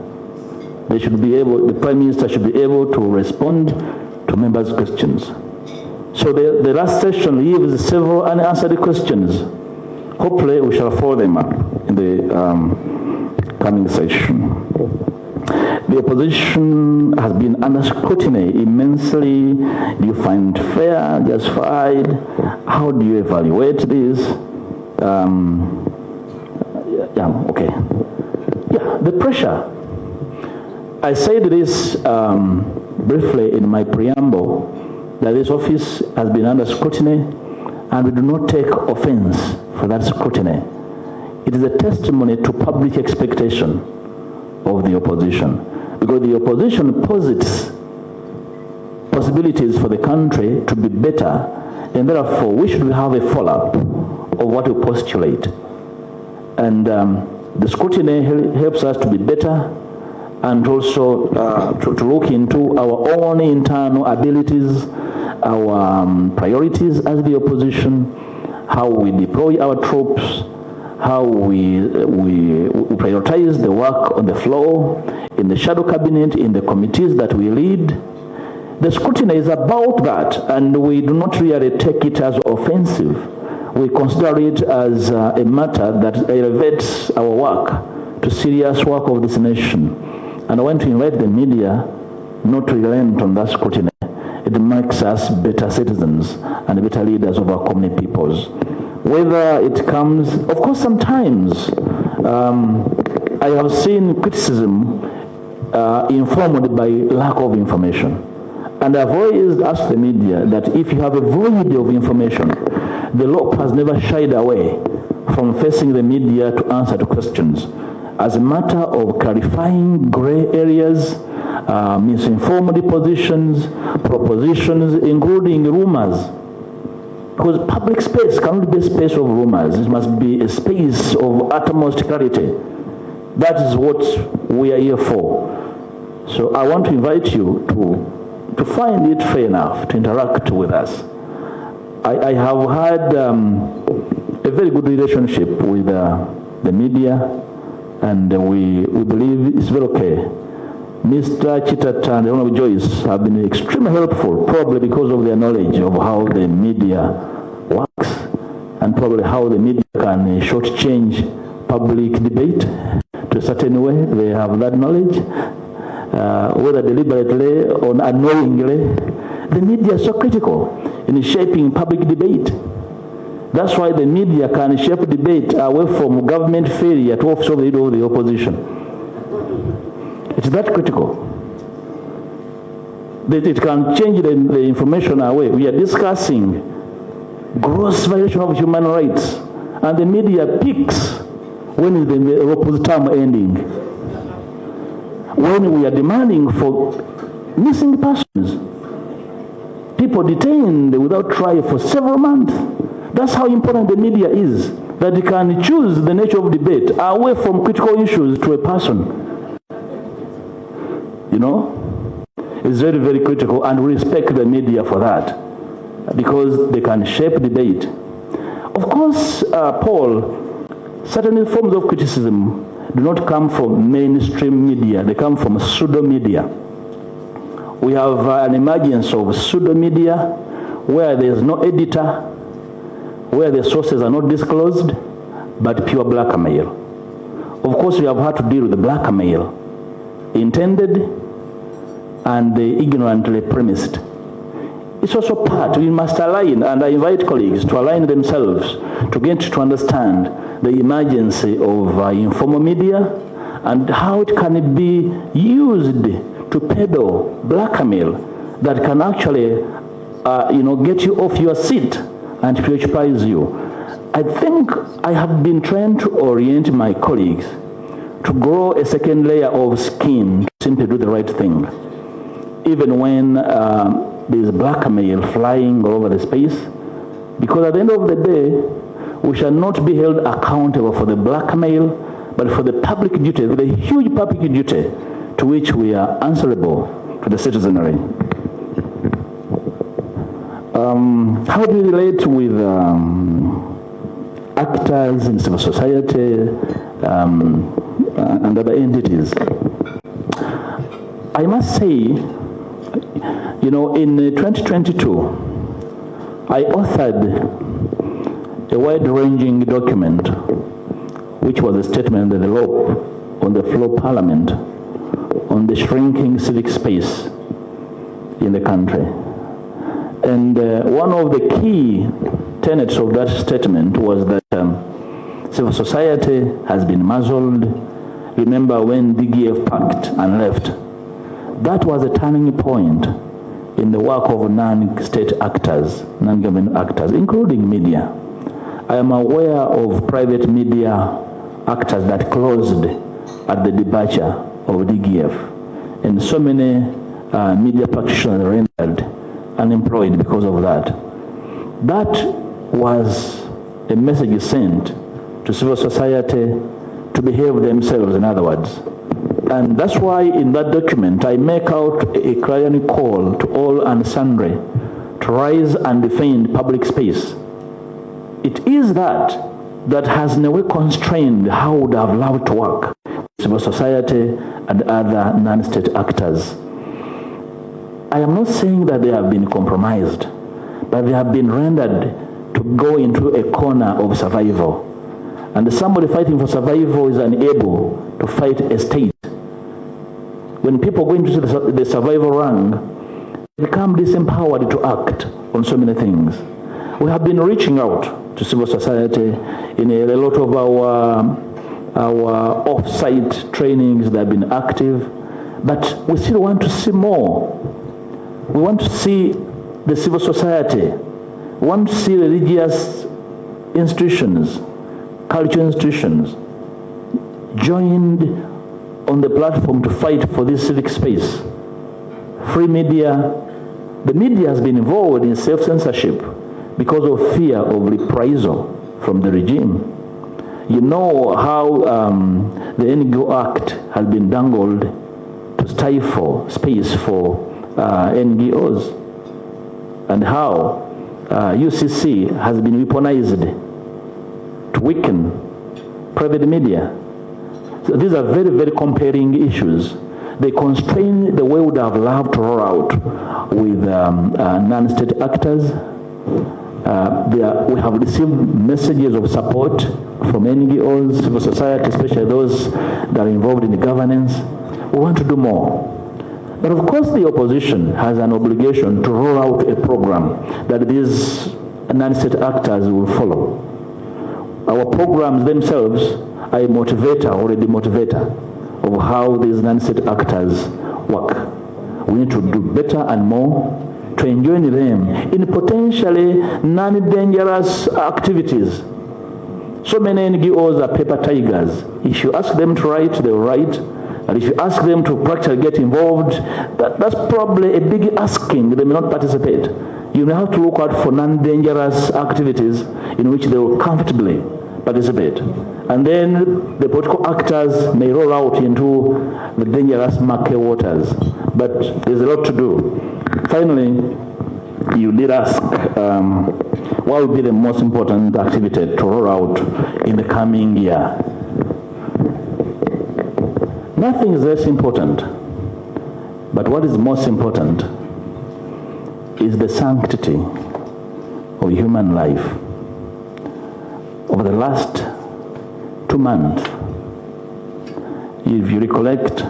They should be able, the Prime Minister should be able to respond to members' questions. So the last session leaves several unanswered questions. Hopefully we shall follow them up in the coming session. The opposition has been under scrutiny immensely. Do you find fair, justified? How do you evaluate this? The pressure. I said this briefly in my preamble, that this office has been under scrutiny, and we do not take offense for that scrutiny. It is a testimony to public expectation of the opposition, because the opposition posits possibilities for the country to be better, and therefore we should have a follow-up of what we postulate. And the scrutiny helps us to be better, and also to look into our own internal abilities, our priorities as the opposition, how we deploy our troops, how we prioritize the work on the floor, in the shadow cabinet, in the committees that we lead. The scrutiny is about that, and we do not really take it as offensive. We consider it as a matter that elevates our work to serious work of this nation. And I want to invite the media not to relent on that scrutiny. It makes us better citizens and better leaders of our community peoples. Whether it comes, of course, sometimes I have seen criticism informed by lack of information. And I've always asked the media that if you have a void of information, the LOP has never shied away from facing the media to answer to questions as a matter of clarifying gray areas, misinformed positions, propositions, including rumors. Because public space cannot be a space of rumors. It must be a space of utmost clarity. That is what we are here for. So I want to invite you to find it fair enough to interact with us. I have had a very good relationship with the media, and we believe it's very okay. Mr. Chitata and Honorable Joyce have been extremely helpful, probably because of their knowledge of how the media works and probably how the media can shortchange public debate to a certain way. They have that knowledge. Whether deliberately or unknowingly, the media is so critical in shaping public debate. That's why the media can shape debate away from government failure to office of the leader of the opposition. It's that critical. That it can change the information away. We are discussing gross violation of human rights, and the media picks when is the opposite term ending. When we are demanding for missing persons, people detained without trial for several months. That's how important the media is, that it can choose the nature of debate away from critical issues to a person. You know, it's very, very critical, and we respect the media for that, because they can shape debate. Of course, Paul, certain forms of criticism do not come from mainstream media, they come from pseudo media. We have an emergence of pseudo media where there is no editor, where the sources are not disclosed, but pure blackmail. Of course, we have had to deal with the blackmail, intended and ignorantly premised. It's also part, we must align, and I invite colleagues to align themselves to get to understand the emergency of informal media and how it can be used to peddle blackmail that can actually get you off your seat and preoccupies you. I think I have been trying to orient my colleagues to grow a second layer of skin to simply do the right thing. Even when there's blackmail flying all over the space, because at the end of the day, we shall not be held accountable for the blackmail, but for the public duty, the huge public duty to which we are answerable to the citizenry. How do we relate with actors in civil society and other entities? I must say, in 2022, I authored a wide-ranging document, which was a statement of the law on the floor of Parliament on the shrinking civic space in the country. And one of the key tenets of that statement was that civil society has been muzzled. Remember when DGF packed and left? That was a turning point in the work of non-state actors, non-government actors, including media. I am aware of private media actors that closed at the departure of DGF, and so many media practitioners rendered unemployed because of that. That was a message sent to civil society to behave themselves, in other words. And that's why in that document I make out a clarion call to all and sundry to rise and defend public space. It is that has in a way constrained how we would have loved to work with civil society and other non-state actors. I am not saying that they have been compromised, but they have been rendered to go into a corner of survival. And somebody fighting for survival is unable to fight a state when people go into the survival rank, they become disempowered to act on so many things. We have been reaching out to civil society in a lot of our off-site trainings that have been active, but we still want to see more. We want to see the civil society. We want to see religious institutions, cultural institutions joined on the platform to fight for this civic space. Free media. The media has been involved in self-censorship because of fear of reprisal from the regime. You know how the NGO Act has been dangled to stifle space for NGOs, and how UCC has been weaponized to weaken private media. So these are very, very compelling issues. They constrain the way we would have loved to roll out with non-state actors. We have received messages of support from NGOs, civil society, especially those that are involved in the governance. We want to do more. But of course the opposition has an obligation to roll out a program that these non-state actors will follow. Our programs themselves are a motivator or a demotivator of how these non-state actors work. We need to do better and more to enjoin them in potentially non-dangerous activities. So many NGOs are paper tigers. If you ask them to write, they will write. And if you ask them to practically get involved, that's probably a big asking. They may not participate. You may have to look out for non-dangerous activities in which they will comfortably participate. And then the political actors may roll out into the dangerous murky waters. But there's a lot to do. Finally, you did ask what would be the most important activity to roll out in the coming year. Nothing is less important, but what is most important is the sanctity of human life. Over the last 2 months, if you recollect,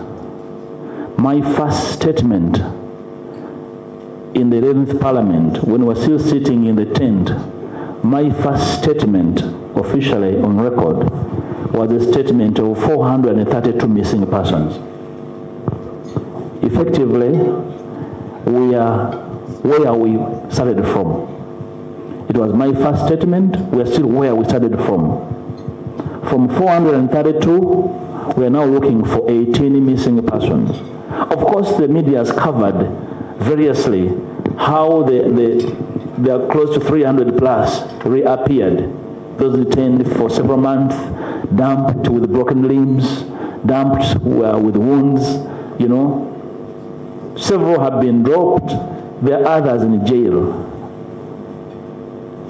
my first statement in the 11th Parliament, when we were still sitting in the tent, my first statement officially on record was a statement of 432 missing persons. Effectively, we are where we started from. It was my first statement. We are still where we started from. From 432, we are now looking for 18 missing persons. Of course, the media has covered variously how there are close to 300 plus reappeared. Those detained for several months, dumped with broken limbs, dumped with wounds, you know. Several have been dropped. There are others in jail.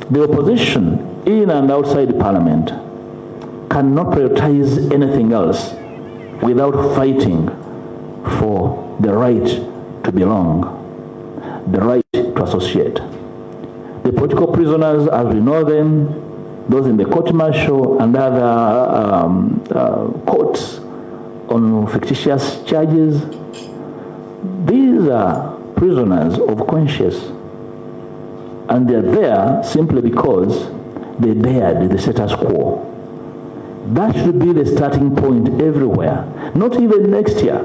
The opposition, in and outside Parliament, cannot prioritize anything else without fighting for the right to belong, the right to associate. The political prisoners, as we know them, those in the court-martial and other courts on fictitious charges, these are prisoners of conscience, and they're there simply because they dared the status quo. That should be the starting point everywhere, not even next year.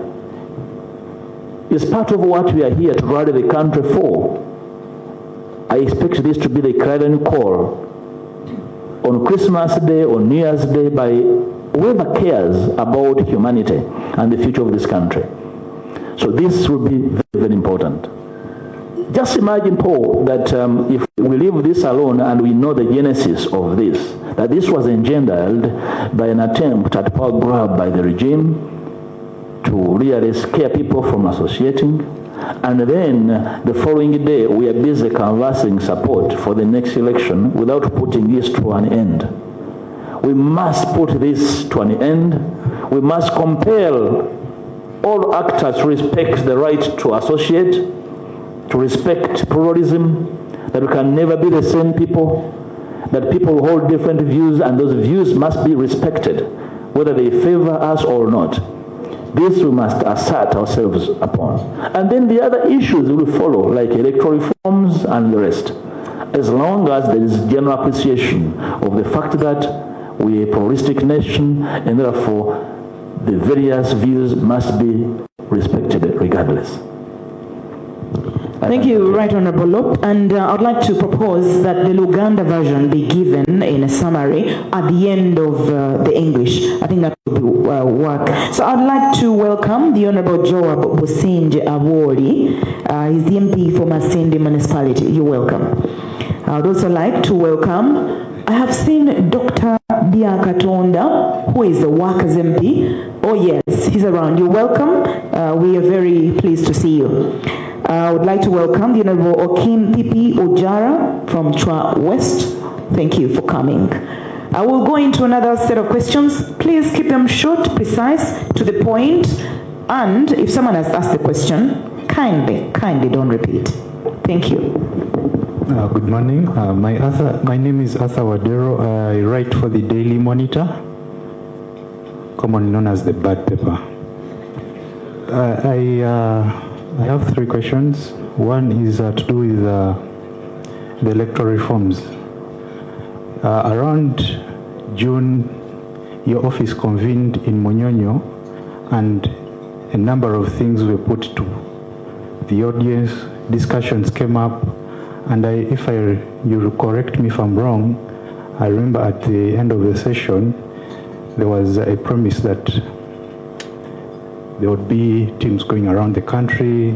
It's part of what we are here to rally the country for. I expect this to be the clarion call on Christmas Day or New Year's Day by whoever cares about humanity and the future of this country. So this will be very, very important. Just imagine, Paul, that if we leave this alone and we know the genesis of this, that this was engendered by an attempt at power grab by the regime to really scare people from associating, and then the following day we are busy canvassing support for the next election without putting this to an end. We must put this to an end. We must compel all actors to respect the right to associate, to respect pluralism, that we can never be the same people, that people hold different views and those views must be respected, whether they favor us or not. This we must assert ourselves upon. And then the other issues will follow, like electoral reforms and the rest, as long as there is general appreciation of the fact that we are a pluralistic nation, and therefore the various views must be respected regardless. Thank you, Right Honourable Lop. And I'd like to propose that the Luganda version be given in a summary at the end of the English. I think that would work. So I'd like to welcome the Honourable Joab Businje Awori. He's the MP for Masindi Municipality. You're welcome. I'd also like to welcome, I have seen Dr. Biakatonda, who is the Workers MP. Oh yes, he's around. You're welcome. We are very pleased to see you. I would like to welcome the Honourable Okin Pipi Ojara from Chwa West. Thank you for coming. I will go into another set of questions. Please keep them short, precise, to the point, and if someone has asked the question, kindly don't repeat. Thank you. Good morning. My name is Arthur Wadero. I write for the Daily Monitor, commonly known as the Bad Paper. I have three questions. One is to do with the electoral reforms. Around June, your office convened in Munyonyo, and a number of things were put to the audience. Discussions came up, and you correct me if I'm wrong, I remember at the end of the session, there was a promise that there would be teams going around the country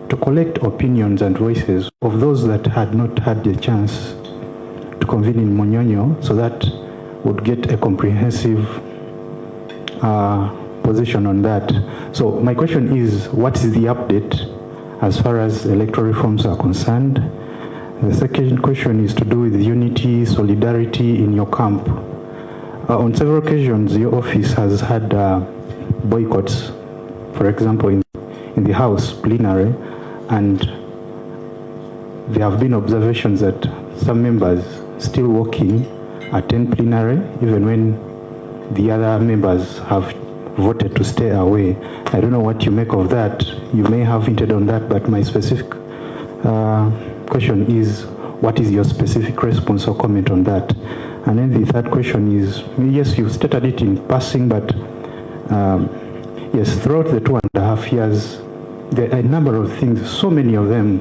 to collect opinions and voices of those that had not had the chance to convene in Munyonyo, so that would get a comprehensive position on that. So my question is, what is the update as far as electoral reforms are concerned? The second question is to do with unity, solidarity in your camp. On several occasions, your office has had boycotts, for example, in the House plenary, and there have been observations that some members still working attend plenary, even when the other members have voted to stay away. I don't know what you make of that. You may have hinted on that, but my specific question is, what is your specific response or comment on that? And then the third question is, yes, you stated it in passing, but yes, throughout the 2.5 years, there are a number of things, so many of them,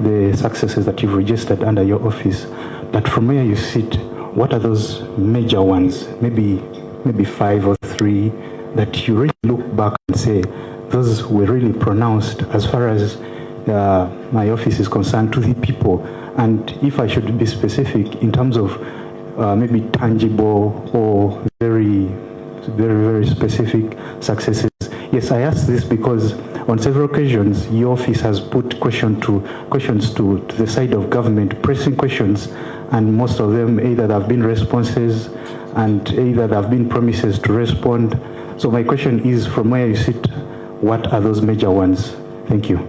the successes that you've registered under your office, but from where you sit, what are those major ones, maybe 5 or 3, that you really look back and say, those were really pronounced as far as my office is concerned to the people? And if I should be specific in terms of maybe tangible or very, very specific successes. Yes, I ask this because on several occasions, your office has put questions to the side of government, pressing questions, and most of them either there have been responses and either there have been promises to respond. So my question is, from where you sit, what are those major ones? Thank you.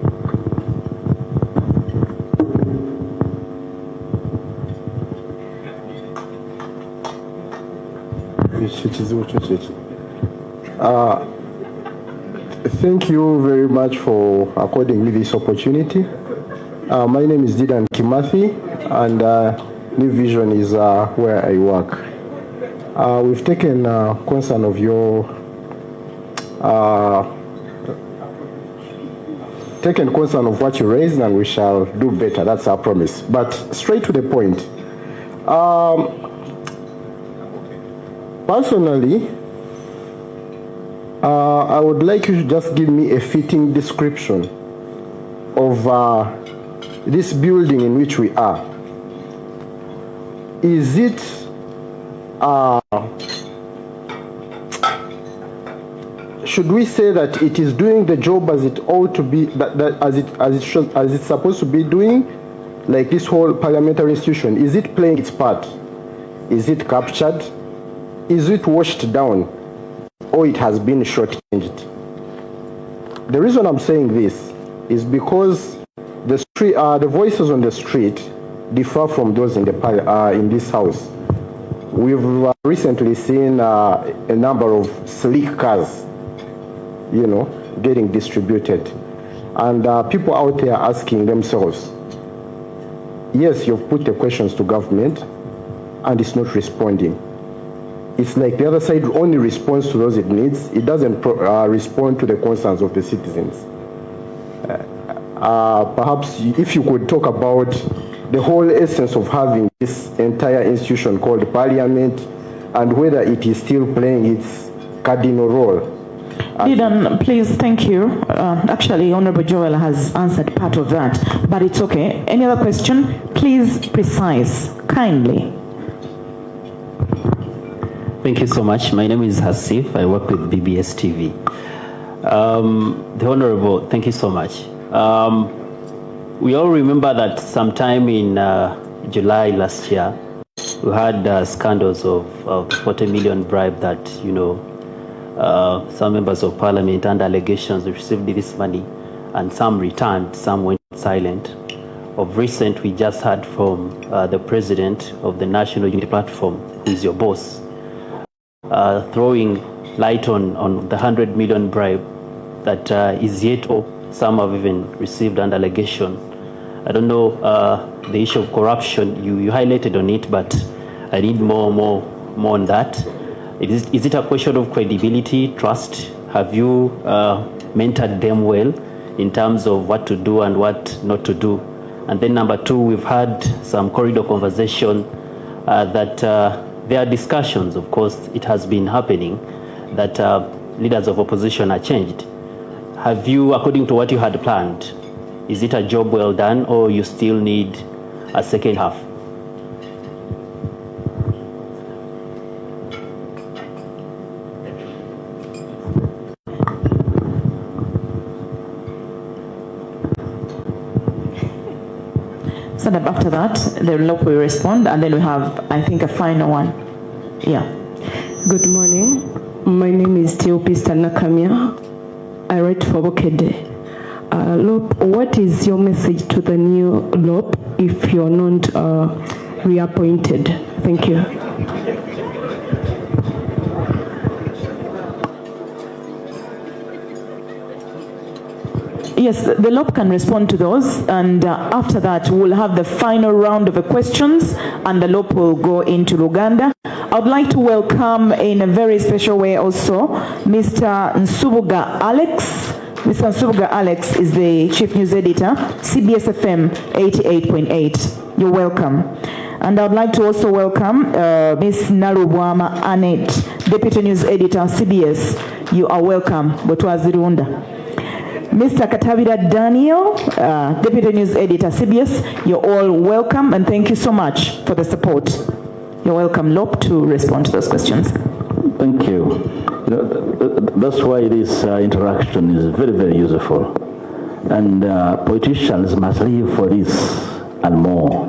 Thank you very much for according me this opportunity. My name is Didan Kimathi, and New Vision is where I work. We've taken concern of your taken concern of what you raised, and we shall do better. That's our promise. But straight to the point. Personally, I would like you to just give me a fitting description of this building in which we are. Is it should we say that it is doing the job as it ought to be, as it's supposed to be doing, like this whole parliamentary institution? Is it playing its part? Is it captured? Is it washed down? Or it has been shortchanged? The reason I'm saying this is because the voices on the street differ from those in this house. We've recently seen a number of sleek cars getting distributed. And people out there asking themselves, yes, you've put the questions to government and it's not responding. It's like the other side only responds to those it needs. It doesn't respond to the concerns of the citizens. Perhaps if you could talk about the whole essence of having this entire institution called Parliament and whether it is still playing its cardinal role. Lidan, please, thank you. Actually, Honorable Joel has answered part of that, but it's okay. Any other question? Please, precise, kindly. Thank you so much. My name is Hasif. I work with BBS TV. The Honorable, thank you so much. We all remember that sometime in July last year, we had scandals of 40 million bribe that, some members of parliament under allegations received this money and some returned, some went silent. Of recent, we just heard from the president of the National Unity Platform, who is your boss, throwing light on the 100 million bribe that is yet, or some have even received under allegation. I don't know the issue of corruption, you highlighted on it, but I need more on that. Is it a question of credibility, trust? Have you mentored them well in terms of what to do and what not to do? And then number two, we've had some corridor conversation that there are discussions, of course, it has been happening, that leaders of opposition are changed. Have you, according to what you had planned, is it a job well done or you still need a second half? So that after that, the LOP will respond, and then we have, I think, a final one. Yeah. Good morning. My name is Theopista Nakamia. I write for Bokede. LOP, what is your message to the new LOP if you're not reappointed? Thank you. Yes, the LOP can respond to those, and after that we'll have the final round of the questions and the LOP will go into Luganda. I would like to welcome in a very special way also Mr. Mpuuga Alex. Mr. Mpuuga Alex is the Chief News Editor, CBS FM 88.8. You're welcome. And I would like to also welcome Ms. Narubwama Annette, Deputy News Editor, CBS. You are welcome. Botwazirunda. Mr. Katabira Daniel, Deputy News Editor, CBS, you're all welcome and thank you so much for the support. You're welcome, LOP, to respond to those questions. Thank you. That's why this interaction is very, very useful. And politicians must live for this and more.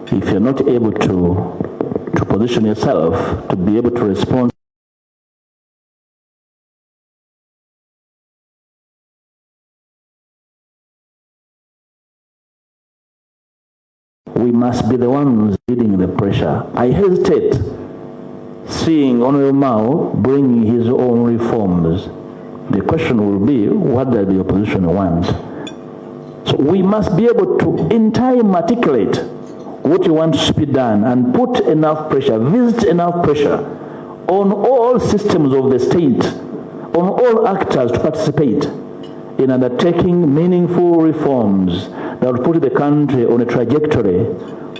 If you're not able to position yourself to be able to respond we must be the ones leading the pressure. I hesitate seeing Honorable Mao bringing his own reforms. The question will be, what does the opposition want? So we must be able to, in time, articulate what you want to be done and put enough pressure, visit enough pressure on all systems of the state, on all actors to participate in undertaking meaningful reforms that will put the country on a trajectory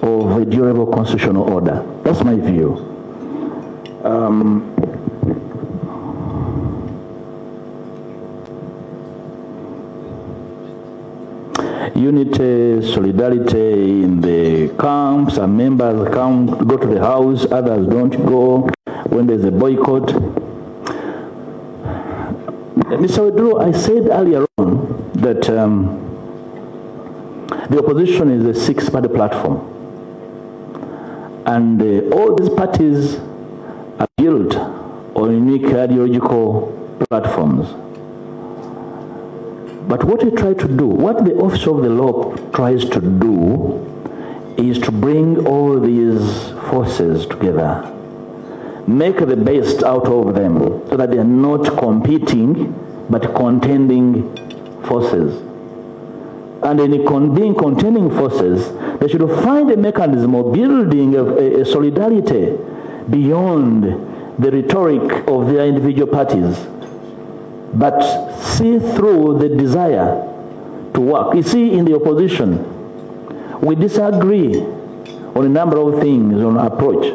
of a durable constitutional order. That's my view. Unity, solidarity in the camps, some members come, go to the house, others don't go when there's a boycott. Mr. Wedro, I said earlier on that the opposition is a six-party platform. And all these parties are built on unique ideological platforms. But what we try to do, what the Office of the Law tries to do, is to bring all these forces together, make the best out of them, so that they are not competing but contending forces. And in being contending forces, they should find a mechanism of building a solidarity beyond the rhetoric of their individual parties, but see through the desire to work. You see, in the opposition, we disagree on a number of things on approach,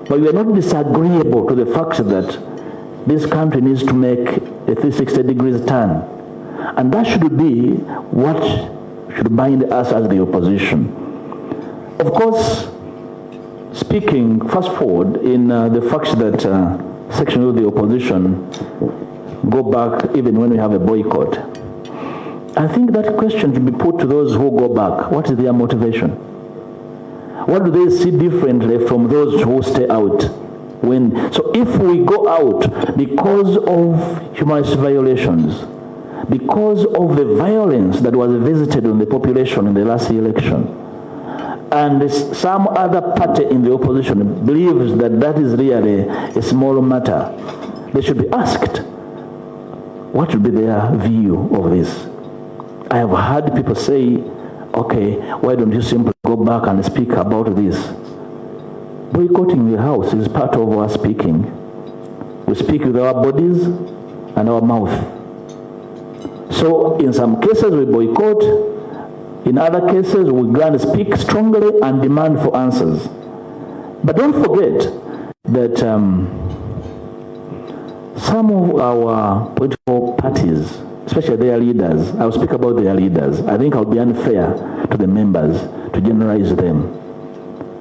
but we are not disagreeable to the fact that this country needs to make a 360 degrees turn. And that should be what should bind us as the opposition. Of course, speaking fast forward in the fact that sections of the opposition go back even when we have a boycott, I think that question should be put to those who go back. What is their motivation? What do they see differently from those who stay out? So if we go out because of human rights violations, because of the violence that was visited on the population in the last election, and some other party in the opposition believes that that is really a small matter, they should be asked, what should be their view of this? I have heard people say, okay, why don't you simply go back and speak about this? Boycotting the House is part of our speaking. We speak with our bodies and our mouth. So in some cases we boycott, in other cases we go and speak strongly and demand for answers. But don't forget that some of our political parties, especially their leaders, I'll speak about their leaders. I think I'll be unfair to the members to generalize them.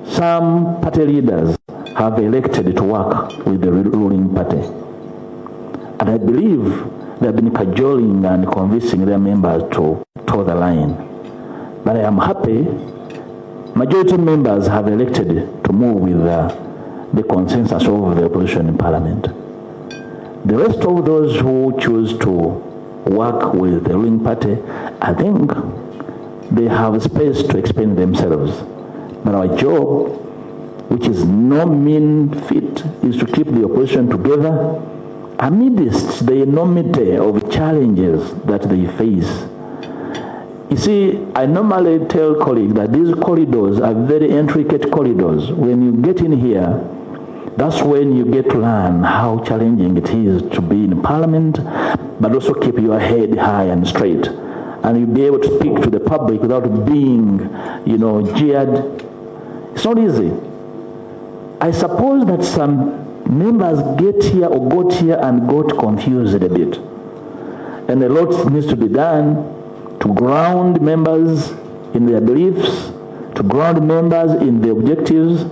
Some party leaders have elected to work with the ruling party. And I believe they have been cajoling and convincing their members to toe the line. But I am happy majority members have elected to move with the consensus of the opposition in Parliament. The rest of those who choose to work with the ruling party, I think they have space to explain themselves. But our job, which is no mean feat, is to keep the opposition together amidst the enormity of challenges that they face. You see, I normally tell colleagues that these corridors are very intricate corridors. When you get in here, that's when you get to learn how challenging it is to be in Parliament, but also keep your head high and straight. And you'll be able to speak to the public without being, jeered. It's not easy. I suppose that some members get here or got here and got confused a bit. And a lot needs to be done to ground members in their beliefs, to ground members in the objectives.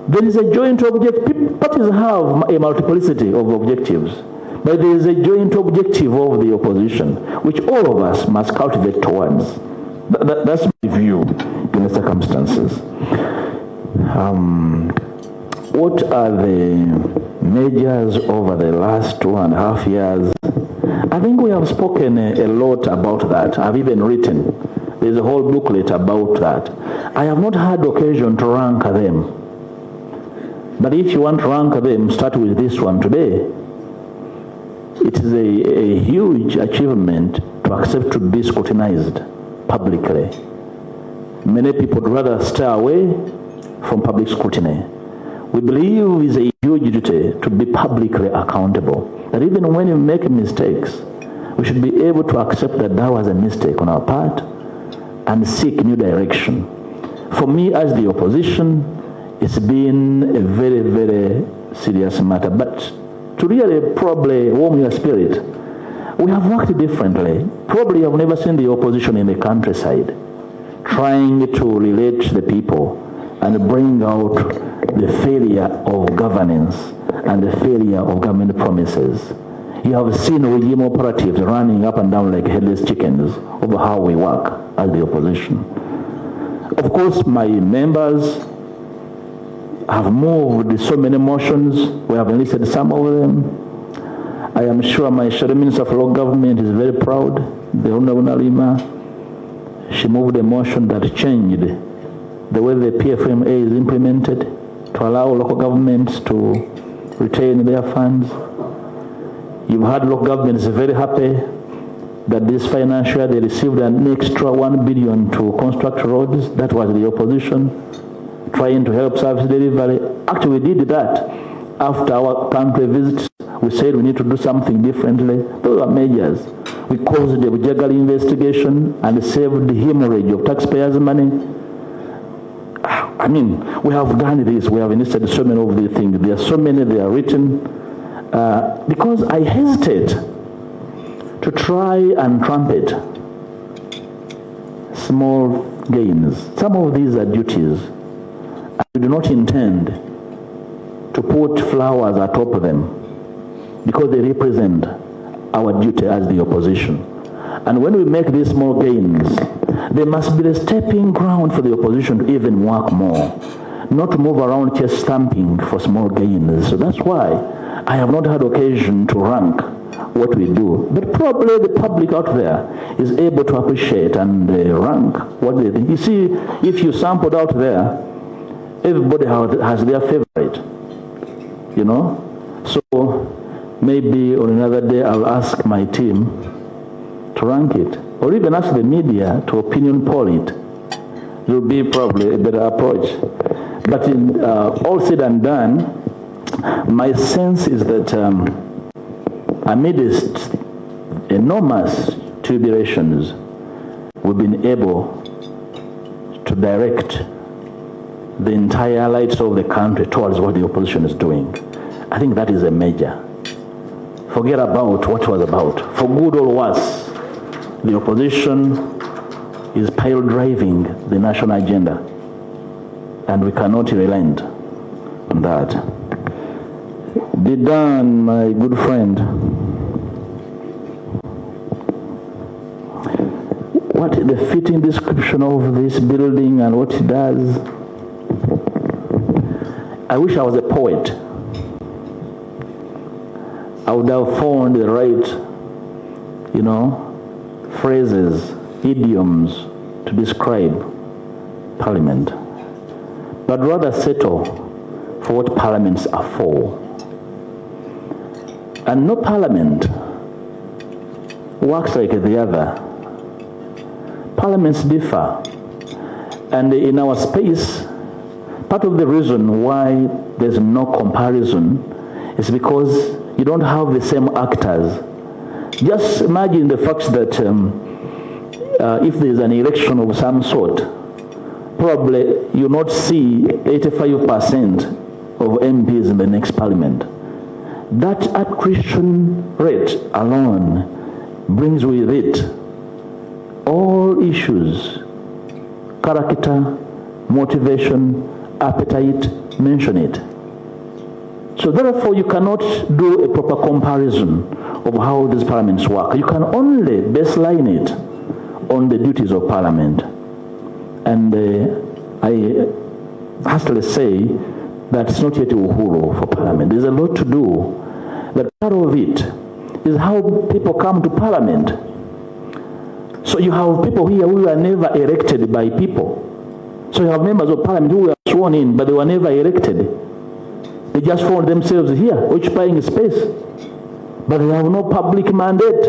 There is a joint objective. Parties have a multiplicity of objectives, but there is a joint objective of the opposition, which all of us must cultivate towards. That's my view in the circumstances. What are the measures over the last 2.5 years? I think we have spoken a lot about that. I've even written. There's a whole booklet about that. I have not had occasion to rank them. But if you want to rank them, start with this one today. It is a huge achievement to accept to be scrutinized publicly. Many people would rather stay away from public scrutiny. We believe it's a huge duty to be publicly accountable. That even when you make mistakes, we should be able to accept that that was a mistake on our part and seek new direction. For me as the opposition, it's been a very, very serious matter. But to really probably warm your spirit, we have worked differently. Probably I've never seen the opposition in the countryside trying to relate to the people and bring out the failure of governance and the failure of government promises. You have seen regime operatives running up and down like headless chickens over how we work as the opposition. Of course, my members have moved so many motions. We have enlisted some of them. I am sure my Shadow Minister for Local Government is very proud. The Honorable Nalima, she moved a motion that changed the way the PFMA is implemented to allow local governments to retain their funds. You've heard local governments are very happy that this financial year they received an extra 1 billion to construct roads. That was the opposition trying to help service delivery. Actually, we did that after our country visits. We said we need to do something differently. Those are measures. We caused the Bujagali investigation and saved the hemorrhage of taxpayers' money. I mean, we have done this. We have invested so many of these things. There are so many, they are written. Because I hesitate to try and trumpet small gains. Some of these are duties. I do not intend to put flowers atop of them because they represent our duty as the opposition. And when we make these small gains, there must be a stepping ground for the opposition to even work more, not to move around chest stamping for small gains. So that's why I have not had occasion to rank what we do. But probably the public out there is able to appreciate and rank what they think. You see, if you sampled out there, everybody has their favorite, you know? So maybe on another day I'll ask my team to rank it, or even ask the media to opinion poll it. It will be probably a better approach. But in all said and done, my sense is that amidst enormous tribulations, we've been able to direct the entire lights of the country towards what the opposition is doing. I think that is a major. Forget about what was about. For good or worse, the opposition is pile driving the national agenda, and we cannot relent on that. Didan, my good friend, what the fitting description of this building and what it does? I wish I was a poet. I would have found the right, you know, phrases, idioms to describe Parliament, but rather settle for what parliaments are for. And no parliament works like the other. Parliaments differ. And in our space, part of the reason why there's no comparison is because you don't have the same actors. Just imagine the fact that if there's an election of some sort, probably you'll not see 85% of MPs in the next parliament. That attrition rate alone brings with it all issues, character, motivation, appetite, mention it. So therefore you cannot do a proper comparison of how these parliaments work. You can only baseline it on the duties of parliament. And I hastily say that it's not yet uhuru for parliament. There's a lot to do. But part of it is how people come to parliament. So you have people here who were never elected by people. So you have members of parliament who were sworn in, but they were never elected. They just found themselves here, occupying space. But they have no public mandate.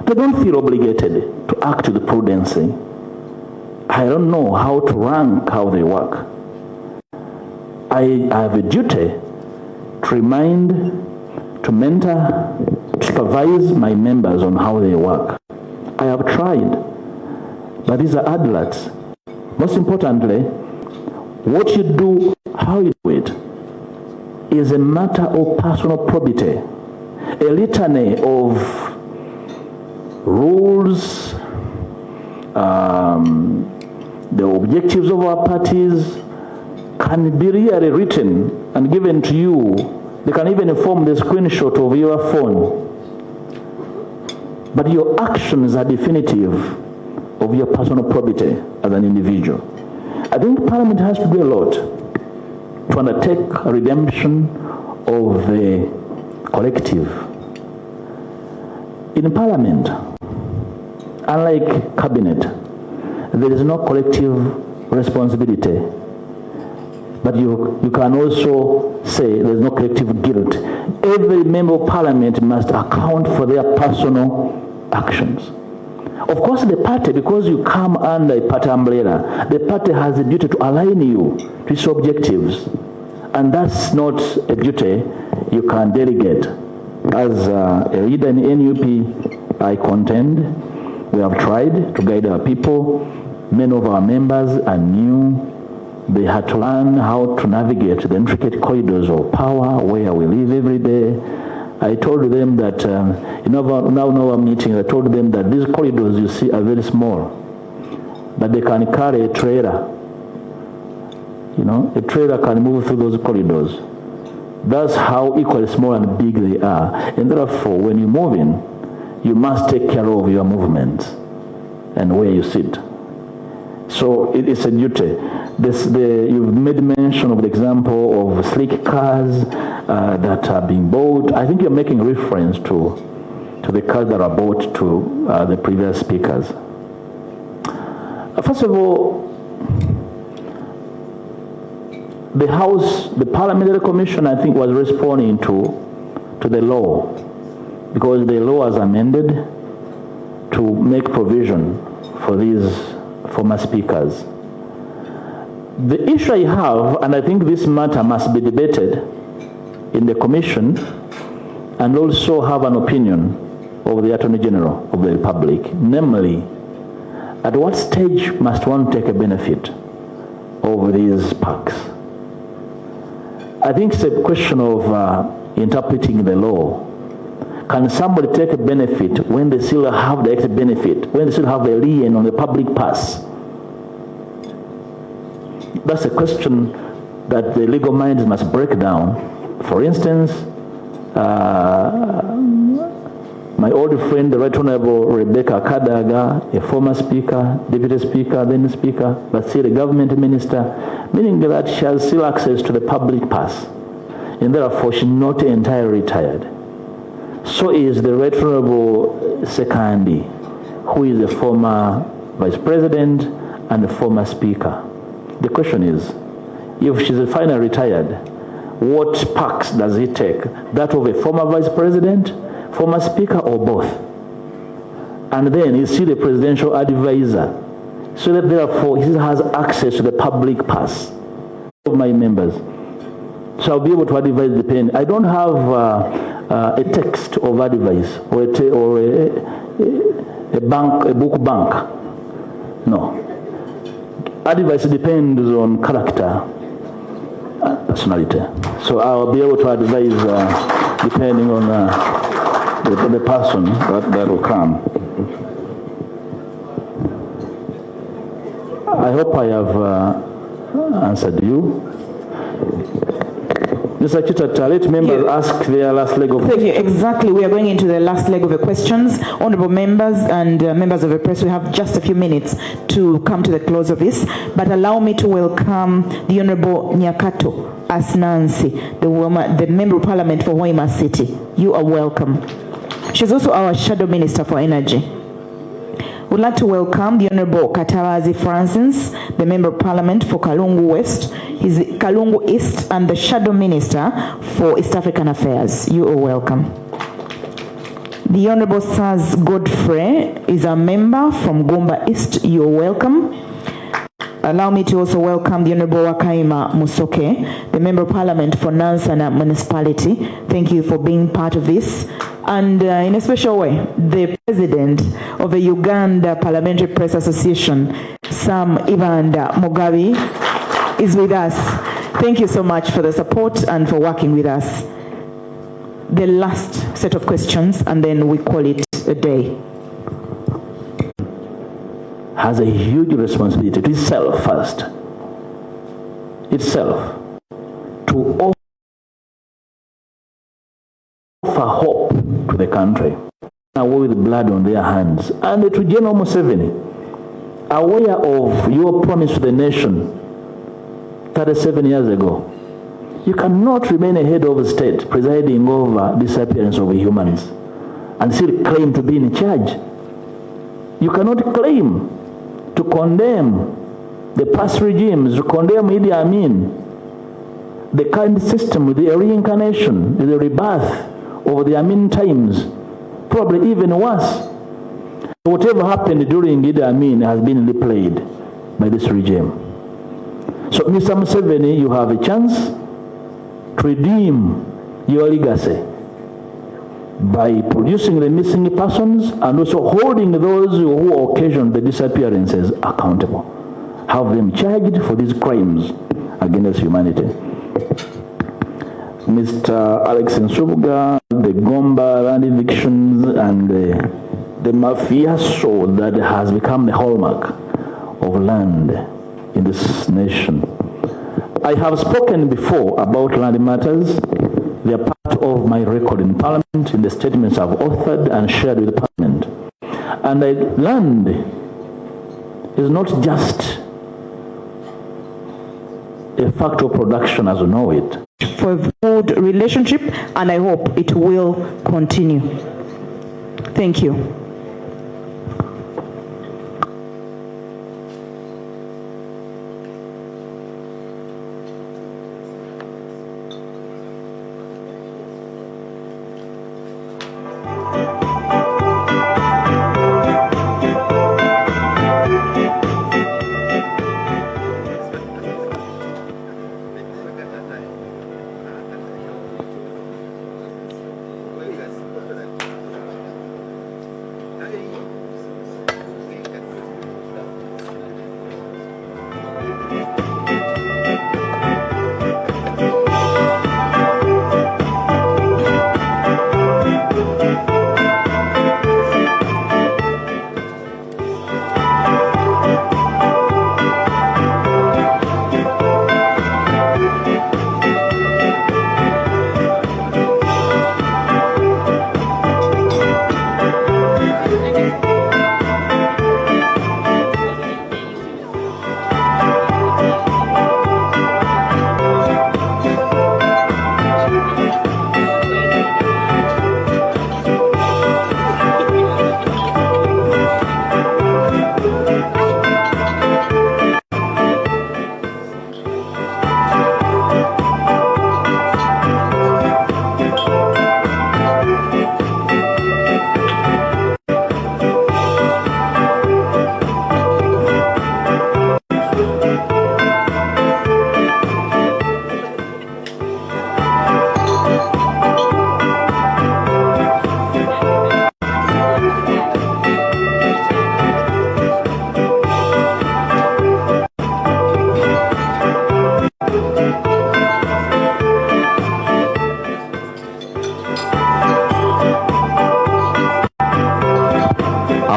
They don't feel obligated to act with prudency. I don't know how to rank how they work. I have a duty to remind, to mentor, to supervise my members on how they work. I have tried, but these are adults. Most importantly, what you do, how you do it, is a matter of personal probity. A litany of rules, the objectives of our parties can be really written and given to you. They can even form the screenshot of your phone. But your actions are definitive of your personal probity as an individual. I think Parliament has to do a lot to undertake a redemption of the collective. In Parliament, unlike Cabinet, there is no collective responsibility. But you can also say there is no collective guilt. every member of parliament must account for their personal actions. Of course, the party, because you come under a party umbrella, the party has a duty to align you to its objectives. And that's not a duty you can delegate. As a leader in NUP, I contend we have tried to guide our people. Many of our members are new. They had to learn how to navigate the intricate corridors of power where we live every day. I told them that, in our meeting, I told them that these corridors you see are very small, but they can carry a trailer. You know, a trailer can move through those corridors. That's how equally small and big they are. And therefore, when you move in, you must take care of your movements and where you sit. So it is a duty. You've made mention of the example of sleek cars that are being bought. I think you're making reference to the cars that are bought to the previous speakers. First of all, the Parliamentary Commission, I think, was responding to the law, because the law was amended to make provision for these former speakers. The issue I have, and I think this matter must be debated in the Commission, and also have an opinion of the Attorney General of the Republic, namely, at what stage must one take a benefit of these parks? I think it's a question of interpreting the law. Can somebody take a benefit when they still have the extra benefit, when they still have the lien on the public pass? That's a question that the legal minds must break down. For instance, my old friend, the Right Honorable Rebecca Kadaga, a former speaker, deputy speaker, then speaker, but still a government minister, meaning that she has still access to the public pass, and therefore she's not entirely retired. So is the Right Honorable Sekandi, who is a former vice president and a former speaker. The question is, if she's finally retired, what parks does he take? That of a former vice president, former speaker, or both? And then he's still a presidential advisor, so that therefore he has access to the public pass of my members. So I'll be able to advise the pen. I don't have a text of advice or a book bank. No. Advice depends on character, personality. So I'll be able to advise depending on the person that will come. I hope I have answered you. Mr. Chitata, let members ask their last leg of questions. Exactly. We are going into the last leg of the questions. Honorable members and members of the press, we have just a few minutes to come to the close of this. But allow me to welcome the Honorable Nyakato Asnansi, the Member of Parliament for Hoima City. You are welcome. She's also our Shadow Minister for Energy. We'd like to welcome the Honorable Katabazi Francis, the Member of Parliament for Kalungu West. He's Kalungu East and the Shadow Minister for East African Affairs. You are welcome. The Honorable Saz Godfrey is a member from Gomba East. You are welcome. Allow me to also welcome the Honorable Wakaima Musoke, the Member of Parliament for Nansana Municipality. Thank you for being part of this. And in a special way, the President of the Uganda Parliamentary Press Association, Sam Ibanda Mugabe, is with us. Thank you so much for the support and for working with us. The last set of questions, and then we call it a day. Has a huge responsibility to itself first. Itself. To offer hope to the country. Away with blood on their hands. And to General Museveni, aware of your promise to the nation 37 years ago, you cannot remain a head of a state presiding over disappearance of humans and still claim to be in charge. You cannot claim to condemn the past regimes, to condemn Idi Amin, the current system will be a reincarnation, is a rebirth of the Amin times, probably even worse. Whatever happened during Idi Amin has been replayed by this regime. So, Mr. Museveni, you have a chance to redeem your legacy by producing the missing persons and also holding those who occasioned the disappearances accountable. Have them charged for these crimes against humanity. Mr. Alex Nsubuga, the Gomba land evictions and the mafioso that has become the hallmark of land in this nation. I have spoken before about land matters. They are part of my record in Parliament, in the statements I've authored and shared with Parliament. And land is not just a factor of production as we know it. For a good relationship, and I hope it will continue. Thank you.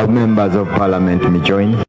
Members of Parliament may join.